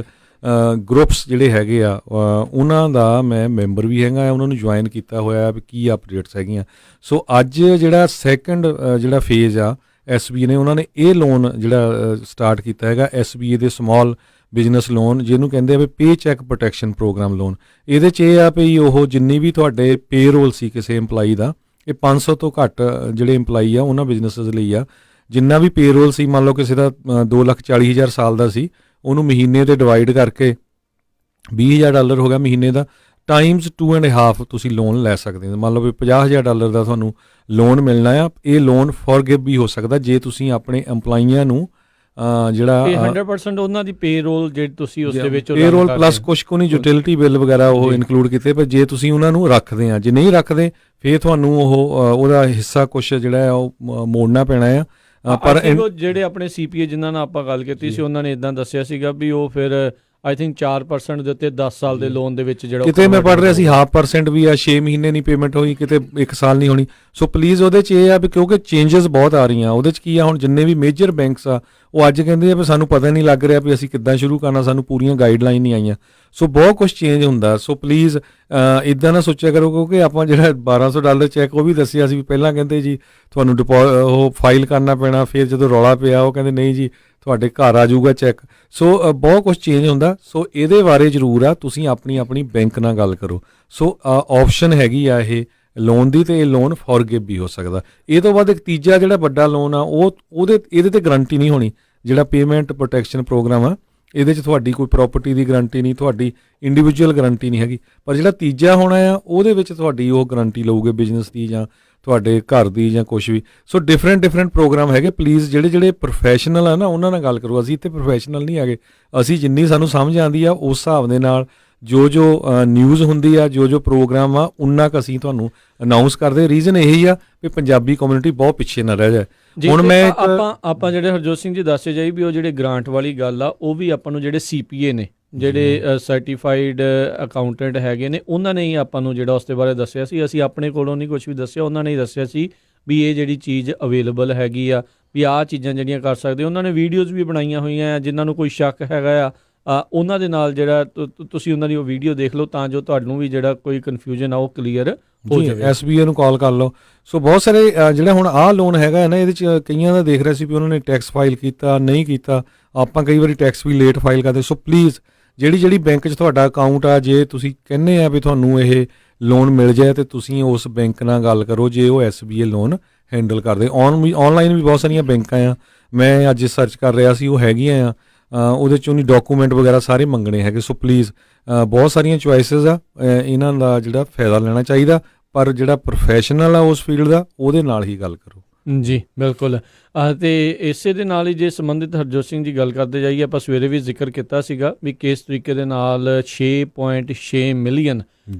ਗਰੁੱਪਸ ਜਿਹੜੇ ਹੈਗੇ ਆ ਉਹਨਾਂ ਦਾ ਮੈਂ ਮੈਂਬਰ ਵੀ ਹੈਗਾ, ਉਹਨਾਂ ਨੂੰ ਜੁਆਇਨ ਕੀਤਾ ਹੋਇਆ ਵੀ ਕੀ ਅਪਡੇਟਸ ਹੈਗੀਆਂ। ਸੋ ਅੱਜ ਜਿਹੜਾ ਸੈਕੰਡ ਜਿਹੜਾ ਫੇਜ਼ ਆ SBA ਨੇ ਉਹਨਾਂ ਨੇ ਇਹ ਲੋਨ ਜਿਹੜਾ ਸਟਾਰਟ ਕੀਤਾ ਹੈਗਾ SBA ਦੇ ਸਮਾਲ ਬਿਜ਼ਨਸ ਲੋਨ, ਜਿਹਨੂੰ ਕਹਿੰਦੇ ਆ ਵੀ ਪੇ ਚੈੱਕ ਪ੍ਰੋਟੈਕਸ਼ਨ ਪ੍ਰੋਗਰਾਮ ਲੋਨ। ਇਹਦੇ 'ਚ ਇਹ ਆ ਵੀ ਉਹ ਜਿੰਨੀ ਵੀ ਤੁਹਾਡੇ ਪੇਰੋਲ ਸੀ ਕਿਸੇ ਇੰਪਲਾਈ ਦਾ, ਇਹ 500 ਤੋਂ ਘੱਟ ਜਿਹੜੇ ਇੰਪਲਾਈ ਆ ਉਹਨਾਂ ਬਿਜ਼ਨਸਿਸ ਲਈ ਆ। ਜਿੰਨਾ ਵੀ ਪੇਰੋਲ ਸੀ, ਮੰਨ ਲਓ ਕਿਸੇ ਦਾ 2,40,000 ਸਾਲ ਦਾ ਸੀ, ਉਹਨੂੰ ਮਹੀਨੇ 'ਤੇ ਡਿਵਾਈਡ ਕਰਕੇ $20,000 ਹੋ ਗਿਆ ਮਹੀਨੇ ਦਾ, ਟਾਈਮਸ 2.5 ਤੁਸੀਂ ਲੋਨ ਲੈ ਸਕਦੇ ਹੋ। ਮੰਨ ਲਓ ਵੀ $50,000 ਦਾ ਤੁਹਾਨੂੰ ਲੋਨ ਮਿਲਣਾ ਆ। ਇਹ ਲੋਨ ਫੋਰਗਿਵ ਵੀ ਹੋ ਸਕਦਾ ਜੇ ਤੁਸੀਂ ਆਪਣੇ EMPLOYEEਆਂ ਨੂੰ ਜਿਹੜਾ 100% ਉਹਨਾਂ ਦੀ ਪੇਰੋਲ ਜਿਹੜੀ ਤੁਸੀਂ ਉਸ ਦੇ ਵਿੱਚ ਪੇਰੋਲ ਪਲੱਸ ਕੁਛ ਕੋ ਨਹੀਂ ਯੂਟਿਲਿਟੀ ਬਿੱਲ ਵਗੈਰਾ ਉਹ ਇਨਕਲੂਡ ਕੀਤੇ, ਪਰ ਜੇ ਤੁਸੀਂ ਉਹਨਾਂ ਨੂੰ ਰੱਖਦੇ ਆ, ਜੇ ਨਹੀਂ ਰੱਖਦੇ ਫਿਰ ਤੁਹਾਨੂੰ ਉਹਦਾ ਹਿੱਸਾ ਕੁਛ ਜਿਹੜਾ ਆ ਉਹ ਮੋੜਨਾ ਪੈਣਾ ਆ। ਪਰ ਜਿਹੜੇ ਆਪਣੇ CPA ਜਿਨ੍ਹਾਂ ਨਾਲ ਆਪਾਂ ਗੱਲ ਕੀਤੀ ਸੀ ਉਹਨਾਂ ਨੇ ਇਦਾਂ ਦੱਸਿਆ ਸੀਗਾ ਵੀ ਉਹ ਫਿਰ ਆਈ ਥਿੰਕ 4% ਦੇ ਉੱਤੇ 10 ਸਾਲ ਦੇ ਲੋਨ ਦੇ ਵਿੱਚ ਜਿਹੜਾ ਕਿਤੇ ਮੈਂ ਪੜ੍ਹ ਰਿਹਾ ਸੀ 0.5% ਵੀ ਆ, 6 ਮਹੀਨੇ ਨਹੀਂ ਪੇਮੈਂਟ ਹੋਈ, ਕਿਤੇ 1 ਸਾਲ ਨਹੀਂ ਹੋਣੀ। ਸੋ ਪਲੀਜ਼ ਉਹਦੇ 'ਚ ਇਹ ਆ ਵੀ ਕਿਉਂਕਿ ਚੇਂਜਸ ਬਹੁਤ ਆ ਰਹੀਆਂ, ਉਹਦੇ 'ਚ ਕੀ ਆ ਹੁਣ ਜਿੰਨੇ ਵੀ ਮੇਜਰ ਬੈਂਕਸ ਆ ਉਹ ਅੱਜ ਕਹਿੰਦੇ ਆ ਵੀ ਸਾਨੂੰ ਪਤਾ ਨਹੀਂ ਲੱਗ ਰਿਹਾ ਵੀ ਅਸੀਂ ਕਿੱਦਾਂ ਸ਼ੁਰੂ ਕਰਨਾ, ਸਾਨੂੰ ਪੂਰੀਆਂ ਗਾਈਡਲਾਈਨ ਨਹੀਂ ਆਈਆਂ। ਸੋ ਬਹੁਤ ਕੁਛ ਚੇਂਜ ਹੁੰਦਾ। ਸੋ ਪਲੀਜ਼ ਇੱਦਾਂ ਨਾ ਸੋਚਿਆ ਕਰੋ, ਕਿਉਂਕਿ ਆਪਾਂ ਜਿਹੜਾ $1,200 ਚੈੱਕ ਉਹ ਵੀ ਦੱਸਿਆ ਸੀ, ਪਹਿਲਾਂ ਕਹਿੰਦੇ ਜੀ ਤੁਹਾਨੂੰ ਉਹ ਫਾਈਲ ਕਰਨਾ ਪੈਣਾ, ਫਿਰ ਜਦੋਂ ਰੌਲਾ ਪਿਆ ਉਹ ਕਹਿੰਦੇ ਨਹੀਂ ਜੀ ਤੁਹਾਡੇ ਘਰ ਆ ਜਾਊਗਾ ਚੈੱਕ। ਸੋ ਬਹੁਤ ਕੁਛ ਚੇਂਜ ਹੁੰਦਾ। ਸੋ ਇਹਦੇ ਬਾਰੇ ਜ਼ਰੂਰ ਆ ਤੁਸੀਂ ਆਪਣੀ ਬੈਂਕ ਨਾਲ ਗੱਲ ਕਰੋ। ਸੋ ਆਪਸ਼ਨ ਹੈਗੀ ਆ ਇਹ ਲੋਨ ਦੀ, ਅਤੇ ਇਹ ਲੋਨ ਫੋਰਗਿਵ ਵੀ ਹੋ ਸਕਦਾ। ਇਹ ਤੋਂ ਬਾਅਦ ਇੱਕ ਤੀਜਾ ਜਿਹੜਾ ਵੱਡਾ ਲੋਨ ਆ ਇਹਦੇ 'ਤੇ ਗਰੰਟੀ ਨਹੀਂ ਹੋਣੀ। ਜਿਹੜਾ ਪੇਮੈਂਟ ਪ੍ਰੋਟੈਕਸ਼ਨ ਪ੍ਰੋਗਰਾਮ ਆ ਇਹਦੇ 'ਚ ਤੁਹਾਡੀ ਕੋਈ ਪ੍ਰਾਪਰਟੀ ਦੀ ਗਰੰਟੀ ਨਹੀਂ, ਤੁਹਾਡੀ ਇੰਡੀਵਿਜੂਅਲ ਗਰੰਟੀ ਨਹੀਂ ਹੈਗੀ। ਪਰ ਜਿਹੜਾ ਤੀਜਾ ਹੋਣਾ ਆ ਉਹਦੇ ਵਿੱਚ ਤੁਹਾਡੀ ਉਹ ਗਰੰਟੀ ਲਊਗੇ ਬਿਜ਼ਨਸ ਦੀ ਜਾਂ ਤੁਹਾਡੇ ਘਰ ਦੀ ਜਾਂ ਕੁਛ ਵੀ। ਸੋ ਡਿਫਰੈਂਟ ਪ੍ਰੋਗਰਾਮ ਹੈਗੇ। ਪਲੀਜ਼ ਜਿਹੜੇ ਪ੍ਰੋਫੈਸ਼ਨਲ ਆ ਨਾ ਉਹਨਾਂ ਨਾਲ ਗੱਲ ਕਰੋ। ਅਸੀਂ ਇੱਥੇ ਪ੍ਰੋਫੈਸ਼ਨਲ ਨਹੀਂ ਹੈਗੇ, ਅਸੀਂ ਜਿੰਨੀ ਸਾਨੂੰ ਸਮਝ ਆਉਂਦੀ ਆ ਉਸ ਹਿਸਾਬ ਦੇ ਨਾਲ ਜੋ ਨਿਊਜ਼ ਹੁੰਦੀ ਆ, ਜੋ ਪ੍ਰੋਗਰਾਮ ਆ ਉਨਾ ਕੁ ਅਸੀਂ ਤੁਹਾਨੂੰ ਅਨਾਊਂਸ ਕਰਦੇ। ਰੀਜ਼ਨ ਇਹੀ ਆ ਵੀ ਪੰਜਾਬੀ ਕਮਿਊਨਿਟੀ ਬਹੁਤ ਪਿੱਛੇ ਨਾ ਰਹਿ ਜਾਏ। ਹੁਣ ਮੈਂ ਆਪਾਂ ਜਿਹੜੇ ਹਰਜੋਤ ਸਿੰਘ ਜੀ ਦੱਸੇ ਜਾਈ ਵੀ ਉਹ ਜਿਹੜੇ ਗ੍ਰਾਂਟ ਵਾਲੀ ਗੱਲ ਆ ਉਹ ਵੀ ਆਪਾਂ ਨੂੰ ਜਿਹੜੇ CPA ਨੇ, ਜਿਹੜੇ ਸਰਟੀਫਾਈਡ ਅਕਾਊਂਟੈਂਟ ਹੈਗੇ ਨੇ, ਉਹਨਾਂ ਨੇ ਹੀ ਆਪਾਂ ਨੂੰ ਜਿਹੜਾ ਉਸ ਦੇ ਬਾਰੇ ਦੱਸਿਆ ਸੀ। ਅਸੀਂ ਆਪਣੇ ਕੋਲੋਂ ਨਹੀਂ ਕੁਛ ਵੀ ਦੱਸਿਆ, ਉਹਨਾਂ ਨੇ ਹੀ ਦੱਸਿਆ ਸੀ ਵੀ ਇਹ ਜਿਹੜੀ ਚੀਜ਼ ਅਵੇਲੇਬਲ ਹੈਗੀ ਆ। ਵੀ ਆਹ ਚੀਜ਼ਾਂ ਜਿਹੜੀਆਂ ਕਰ ਸਕਦੇ। ਉਹਨਾਂ ਨੇ ਵੀਡੀਓਜ਼ ਵੀ ਬਣਾਈਆਂ ਹੋਈਆਂ ਆ, ਜਿਨ੍ਹਾਂ ਨੂੰ ਕੋਈ ਸ਼ੱਕ ਹੈਗਾ ਆ ਉਹਨਾਂ ਦੇ ਨਾਲ ਜਿਹੜਾ ਤੁਸੀਂ ਉਹਨਾਂ ਦੀ ਉਹ ਵੀਡੀਓ ਦੇਖ ਲਓ, ਤਾਂ ਜੋ ਤੁਹਾਨੂੰ ਵੀ ਜਿਹੜਾ ਕੋਈ ਕਨਫਿਊਜ਼ਨ ਆ ਉਹ ਕਲੀਅਰ ਹੋ ਜਾਵੇ। SBI ਨੂੰ ਕਾਲ ਕਰ ਲਓ। ਸੋ ਬਹੁਤ ਸਾਰੇ ਜਿਹੜਾ ਹੁਣ ਆਹ ਲੋਨ ਹੈਗਾ ਨਾ, ਇਹਦੇ 'ਚ ਕਈਆਂ ਦਾ ਦੇਖ ਰਿਹਾ ਸੀ ਵੀ ਉਹਨਾਂ ਨੇ ਟੈਕਸ ਫਾਈਲ ਕੀਤਾ ਨਹੀਂ ਕੀਤਾ। ਆਪਾਂ ਕਈ ਵਾਰੀ ਟੈਕਸ ਵੀ ਲੇਟ ਫਾਈਲ ਕਰਦੇ। ਸੋ ਪਲੀਜ਼ ਜਿਹੜੀ ਬੈਂਕ 'ਚ ਤੁਹਾਡਾ ਅਕਾਊਂਟ ਆ, ਜੇ ਤੁਸੀਂ ਕਹਿੰਦੇ ਆ ਵੀ ਤੁਹਾਨੂੰ ਇਹ ਲੋਨ ਮਿਲ ਜਾਏ ਤੇ ਤੁਸੀਂ ਉਸ ਬੈਂਕ ਨਾਲ ਗੱਲ ਕਰੋ ਜੇ ਉਹ SBI ਲੋਨ ਹੈਂਡਲ ਕਰਦੇ। ਔਨਲਾਈਨ ਵੀ ਬਹੁਤ ਸਾਰੀਆਂ ਬੈਂਕਾਂ ਆ, ਮੈਂ ਅੱਜ ਸਰਚ ਕਰ ਰਿਹਾ ਸੀ, ਉਹ ਹੈਗੀਆਂ ਆ। ਉਹਦੇ 'ਚ ਉਹਨੀ ਡਾਕੂਮੈਂਟ ਵਗੈਰਾ ਸਾਰੇ ਮੰਗਣੇ ਹੈਗੇ। ਸੋ ਪਲੀਜ਼ ਬਹੁਤ ਸਾਰੀਆਂ ਚੁਆਇਸਿਸ ਆ, ਇਹਨਾਂ ਦਾ ਜਿਹੜਾ ਫਾਇਦਾ ਲੈਣਾ ਚਾਹੀਦਾ, ਪਰ ਜਿਹੜਾ ਪ੍ਰੋਫੈਸ਼ਨਲ ਆ ਉਸ ਫੀਲਡ ਦਾ ਉਹਦੇ ਨਾਲ ਹੀ ਗੱਲ ਕਰੋ। ਜੀ ਬਿਲਕੁਲ। ਅਤੇ ਇਸੇ ਦੇ ਨਾਲ ਹੀ ਜੇ ਸੰਬੰਧਿਤ ਹਰਜੋਤ ਸਿੰਘ ਦੀ ਗੱਲ ਕਰਦੇ ਜਾਈਏ, ਆਪਾਂ ਸਵੇਰੇ ਵੀ ਜ਼ਿਕਰ ਕੀਤਾ ਸੀਗਾ ਵੀ ਕਿਸ ਤਰੀਕੇ ਦੇ ਨਾਲ 6.6 ਮਿਲੀਅਨ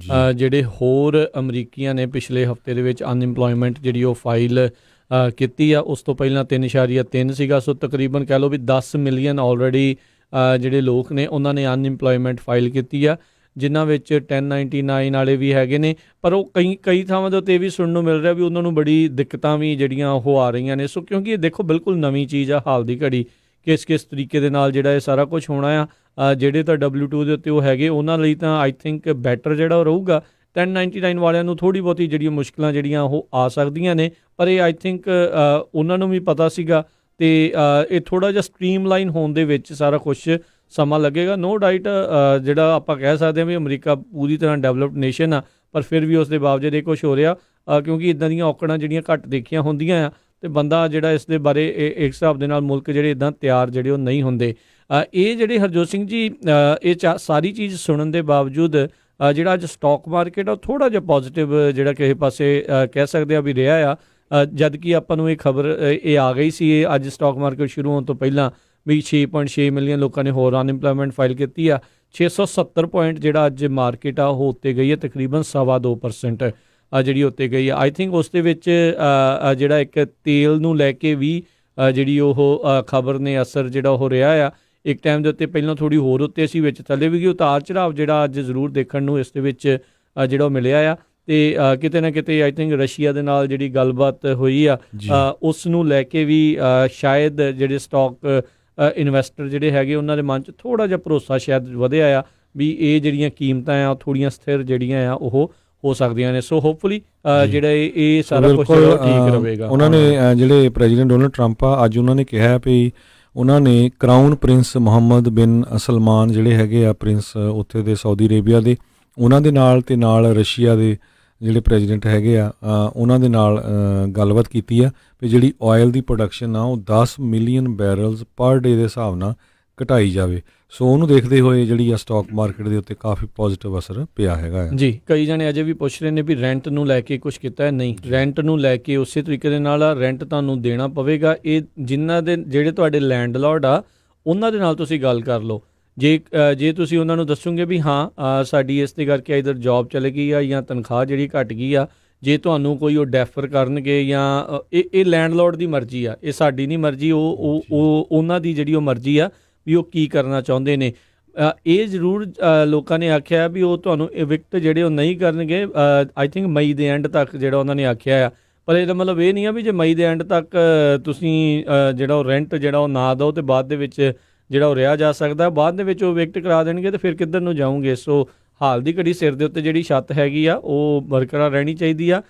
ਜਿਹੜੇ ਹੋਰ ਅਮਰੀਕੀਆਂ ਨੇ ਪਿਛਲੇ ਹਫਤੇ ਦੇ ਵਿੱਚ ਅਨਇੰਪਲੋਇਮੈਂਟ ਜਿਹੜੀ ਉਹ ਫਾਈਲ ਕੀਤੀ ਆ। ਉਸ ਤੋਂ ਪਹਿਲਾਂ 3.3 ਸੀਗਾ। ਸੋ ਤਕਰੀਬਨ ਕਹਿ ਲਓ ਵੀ 10 ਮਿਲੀਅਨ ਆਲਰੇਡੀ ਜਿਹੜੇ ਲੋਕ ਨੇ ਉਹਨਾਂ ਨੇ ਅਨਇੰਪਲੋਇਮੈਂਟ ਫਾਈਲ ਕੀਤੀ ਆ, ਜਿਨ੍ਹਾਂ ਵਿੱਚ 1099 ਵਾਲੇ ਵੀ ਹੈਗੇ ਨੇ। ਪਰ ਉਹ ਕਈ ਥਾਵਾਂ ਦੇ ਉੱਤੇ ਇਹ ਵੀ ਸੁਣਨ ਨੂੰ ਮਿਲ ਰਿਹਾ ਵੀ ਉਹਨਾਂ ਨੂੰ ਬੜੀ ਦਿੱਕਤਾਂ ਵੀ ਜਿਹੜੀਆਂ ਉਹ ਆ ਰਹੀਆਂ ਨੇ। ਸੋ ਕਿਉਂਕਿ ਇਹ ਦੇਖੋ ਬਿਲਕੁਲ ਨਵੀਂ ਚੀਜ਼ ਆ ਹਾਲ ਦੀ ਘੜੀ, ਕਿਸ ਤਰੀਕੇ ਦੇ ਨਾਲ ਜਿਹੜਾ ਇਹ ਸਾਰਾ ਕੁਝ ਹੋਣਾ ਆ। ਜਿਹੜੇ ਤਾਂ W2 ਦੇ ਉੱਤੇ ਉਹ ਹੈਗੇ ਉਹਨਾਂ ਲਈ ਤਾਂ ਆਈ ਥਿੰਕ ਬੈਟਰ ਜਿਹੜਾ ਉਹ ਰਹੂਗਾ। 1099 ਵਾਲਿਆਂ ਨੂੰ ਥੋੜ੍ਹੀ ਬਹੁਤੀ ਜਿਹੜੀਆਂ ਮੁਸ਼ਕਿਲਾਂ ਜਿਹੜੀਆਂ ਉਹ ਆ ਸਕਦੀਆਂ ਨੇ, ਪਰ ਇਹ ਆਈ ਥਿੰਕ ਉਹਨਾਂ ਨੂੰ ਵੀ ਪਤਾ ਸੀਗਾ ਅਤੇ ਇਹ ਥੋੜ੍ਹਾ ਜਿਹਾ ਸਟਰੀਮਲਾਈਨ ਹੋਣ ਦੇ ਵਿੱਚ ਸਾਰਾ ਕੁਛ ਸਮਾਂ ਲੱਗੇਗਾ। ਨੋ ਡਾਊਟ ਜਿਹੜਾ ਆਪਾਂ ਕਹਿ ਸਕਦੇ ਹਾਂ ਵੀ ਅਮਰੀਕਾ ਪੂਰੀ ਤਰ੍ਹਾਂ ਡਿਵੈਲਪਡ ਨੇਸ਼ਨ ਆ, ਪਰ ਫਿਰ ਵੀ ਉਸ ਦੇ ਬਾਵਜੂਦ ਇਹ ਕੁਛ ਹੋ ਰਿਹਾ ਕਿਉਂਕਿ ਇੱਦਾਂ ਦੀਆਂ ਔਕੜਾਂ ਜਿਹੜੀਆਂ ਘੱਟ ਦੇਖੀਆਂ ਹੁੰਦੀਆਂ ਆ, ਅਤੇ ਬੰਦਾ ਜਿਹੜਾ ਇਸ ਦੇ ਬਾਰੇ ਇੱਕ ਹਿਸਾਬ ਦੇ ਨਾਲ ਮੁਲਕ ਜਿਹੜੇ ਇੱਦਾਂ ਤਿਆਰ ਜਿਹੜੇ ਉਹ ਨਹੀਂ ਹੁੰਦੇ। ਇਹ ਜਿਹੜੇ ਹਰਜੋਤ ਸਿੰਘ ਜੀ ਇਹ ਸਾਰੀ ਚੀਜ਼ ਸੁਣਨ ਦੇ ਬਾਵਜੂਦ ਜਿਹੜਾ ਅੱਜ ਸਟਾਕ ਮਾਰਕੀਟ ਆ ਉਹ ਥੋੜ੍ਹਾ ਜਿਹਾ ਪੋਜ਼ੀਟਿਵ ਜਿਹੜਾ ਕਿਸੇ ਪਾਸੇ ਕਹਿ ਸਕਦੇ ਆ ਵੀ ਰਿਹਾ ਆ। ਜਦ ਕਿ ਆਪਾਂ ਨੂੰ ਇਹ ਖਬਰ ਇਹ ਆ ਗਈ ਸੀ ਇਹ ਅੱਜ ਸਟਾਕ ਮਾਰਕੀਟ ਸ਼ੁਰੂ ਹੋਣ ਤੋਂ ਪਹਿਲਾਂ ਵੀ 6.6 ਮਿਲੀਅਨ ਲੋਕਾਂ ਨੇ ਹੋਰ ਅਨਇੰਪਲੋਇਮੈਂਟ ਫਾਈਲ ਕੀਤੀ ਆ। 670 ਪੁਆਇੰਟ ਜਿਹੜਾ ਅੱਜ ਮਾਰਕੀਟ ਆ ਉਹ ਉੱਤੇ ਗਈ ਹੈ, ਤਕਰੀਬਨ 2.25% ਜਿਹੜੀ ਉੱਤੇ ਗਈ ਆ। ਆਈ ਥਿੰਕ ਉਸ ਦੇ ਵਿੱਚ ਜਿਹੜਾ ਇੱਕ ਤੇਲ ਨੂੰ ਲੈ ਕੇ ਵੀ ਜਿਹੜੀ ਉਹ ਖਬਰ ਨੇ ਅਸਰ ਜਿਹੜਾ ਉਹ ਰਿਹਾ ਆ। ਇੱਕ ਟਾਈਮ ਦੇ ਉੱਤੇ ਪਹਿਲਾਂ ਥੋੜ੍ਹੀ ਹੋਰ ਉੱਤੇ ਸੀ, ਵਿੱਚ ਥੱਲੇ ਵੀ ਗਈ। ਉਤਾਰ ਚੜਾਵ ਜਿਹੜਾ ਅੱਜ ਜ਼ਰੂਰ ਦੇਖਣ ਨੂੰ ਇਸ ਦੇ ਵਿੱਚ ਜਿਹੜਾ ਉਹ ਮਿਲਿਆ ਆ। ਅਤੇ ਕਿਤੇ ਨਾ ਕਿਤੇ ਆਈ ਥਿੰਕ ਰਸ਼ੀਆ ਦੇ ਨਾਲ ਜਿਹੜੀ ਗੱਲਬਾਤ ਹੋਈ ਆ ਉਸ ਨੂੰ ਲੈ ਕੇ ਵੀ ਸ਼ਾਇਦ ਜਿਹੜੇ ਸਟਾਕ ਇਨਵੈਸਟਰ ਜਿਹੜੇ ਹੈਗੇ ਉਹਨਾਂ ਦੇ ਮਨ 'ਚ ਥੋੜ੍ਹਾ ਜਿਹਾ ਭਰੋਸਾ ਸ਼ਾਇਦ ਵਧਿਆ ਆ ਵੀ ਇਹ ਜਿਹੜੀਆਂ ਕੀਮਤਾਂ ਆ ਥੋੜ੍ਹੀਆਂ ਸਥਿਰ ਜਿਹੜੀਆਂ ਆ ਉਹ ਹੋ ਸਕਦੀਆਂ ਨੇ। ਸੋ ਹੋਪਫੁਲੀ ਜਿਹੜਾ ਇਹ ਸਾਰਾ ਕੁਝ ਠੀਕ ਰਹੇਗਾ। ਉਹਨਾਂ ਨੇ ਜਿਹੜੇ ਪ੍ਰੈਜ਼ੀਡੈਂਟ ਡੋਨਲਡ ਟਰੰਪ ਆ, ਅੱਜ ਉਹਨਾਂ ਨੇ ਕਿਹਾ ਵੀ ਉਹਨਾਂ ਨੇ ਕਰਾਊਨ ਪ੍ਰਿੰਸ ਮੁਹੰਮਦ ਬਿਨ ਸਲਮਾਨ ਜਿਹੜੇ ਹੈਗੇ ਆ ਪ੍ਰਿੰਸ ਉੱਥੇ ਦੇ ਸਾਊਦੀ ਅਰੇਬੀਆ ਦੇ, ਉਹਨਾਂ ਦੇ ਨਾਲ ਅਤੇ ਨਾਲ ਰਸ਼ੀਆ ਦੇ ਜਿਹੜੇ ਪ੍ਰੈਜ਼ੀਡੈਂਟ ਹੈਗੇ ਆ ਉਹਨਾਂ ਦੇ ਨਾਲ ਗੱਲਬਾਤ ਕੀਤੀ ਆ ਵੀ ਜਿਹੜੀ ਆਇਲ ਦੀ ਪ੍ਰੋਡਕਸ਼ਨ ਆ ਉਹ 10 ਮਿਲੀਅਨ ਬੈਰਲਸ ਪਰ ਡੇ ਦੇ ਹਿਸਾਬ ਨਾਲ ਘਟਾਈ ਜਾਵੇ। ਸੋ ਉਹਨੂੰ ਦੇਖਦੇ ਹੋਏ ਜਿਹੜੀ ਆ ਸਟਾਕ ਮਾਰਕੀਟ ਦੇ ਉੱਤੇ ਕਾਫੀ ਪੋਜ਼ੀਟਿਵ ਅਸਰ ਪਿਆ ਹੈਗਾ ਜੀ। ਕਈ ਜਣੇ ਅਜੇ ਵੀ ਪੁੱਛ ਰਹੇ ਨੇ ਵੀ ਰੈਂਟ ਨੂੰ ਲੈ ਕੇ ਕੁਛ ਕੀਤਾ ਹੈ। ਨਹੀਂ, ਰੈਂਟ ਨੂੰ ਲੈ ਕੇ ਉਸੇ ਤਰੀਕੇ ਦੇ ਨਾਲ ਰੈਂਟ ਤੁਹਾਨੂੰ ਦੇਣਾ ਪਵੇਗਾ। ਇਹ ਜਿਨ੍ਹਾਂ ਦੇ ਜਿਹੜੇ ਤੁਹਾਡੇ ਲੈਂਡਲੋਰਡ ਆ ਉਹਨਾਂ ਦੇ ਨਾਲ ਤੁਸੀਂ ਗੱਲ ਕਰ ਲਓ। ਜੇ ਤੁਸੀਂ ਉਹਨਾਂ ਨੂੰ ਦੱਸੋਗੇ ਵੀ ਹਾਂ ਸਾਡੀ ਇਸ ਦੇ ਕਰਕੇ ਇੱਧਰ ਜੋਬ ਚਲੇ ਗਈ ਆ ਜਾਂ ਤਨਖਾਹ ਜਿਹੜੀ ਘਟ ਗਈ ਆ, ਜੇ ਤੁਹਾਨੂੰ ਕੋਈ ਉਹ ਡੈਫਰ ਕਰਨਗੇ ਜਾਂ ਇਹ ਲੈਂਡਲੋਰਡ ਦੀ ਮਰਜ਼ੀ ਆ, ਇਹ ਸਾਡੀ ਨਹੀਂ ਮਰਜ਼ੀ, ਉਹ ਉਹਨਾਂ ਦੀ ਜਿਹੜੀ ਉਹ ਮਰਜ਼ੀ ਆ ਵੀ ਉਹ ਕੀ ਕਰਨਾ ਚਾਹੁੰਦੇ ਨੇ। ਇਹ ਜ਼ਰੂਰ ਲੋਕਾਂ ਨੇ ਆਖਿਆ ਵੀ ਉਹ ਤੁਹਾਨੂੰ ਇਵਿਕਟ ਜਿਹੜੇ ਉਹ ਨਹੀਂ ਕਰਨਗੇ ਆਈ ਥਿੰਕ ਮਈ ਦੇ ਐਂਡ ਤੱਕ ਜਿਹੜਾ ਉਹਨਾਂ ਨੇ ਆਖਿਆ ਆ। ਪਰ ਇਹਦਾ ਮਤਲਬ ਇਹ ਨਹੀਂ ਆ ਵੀ ਜੇ ਮਈ ਦੇ ਐਂਡ ਤੱਕ ਤੁਸੀਂ ਜਿਹੜਾ ਉਹ ਰੈਂਟ ਜਿਹੜਾ ਉਹ ਨਾ ਦਿਓ ਅਤੇ ਬਾਅਦ ਦੇ ਵਿੱਚ ਜਿਹੜਾ ਉਹ ਰਿਹਾ ਜਾ ਸਕਦਾ, ਬਾਅਦ ਦੇ ਵਿੱਚ ਉਹ ਇਵਿਕਟ ਕਰਾ ਦੇਣਗੇ ਅਤੇ ਫਿਰ ਕਿੱਧਰ ਨੂੰ ਜਾਊਂਗੇ। ਸੋ ਹਾਲ ਦੀ ਘੜੀ ਸਿਰ ਦੇ ਉੱਤੇ ਜਿਹੜੀ ਛੱਤ ਹੈਗੀ ਆ ਉਹ ਬਰਕਰਾਰ ਰਹਿਣੀ ਚਾਹੀਦੀ ਆ।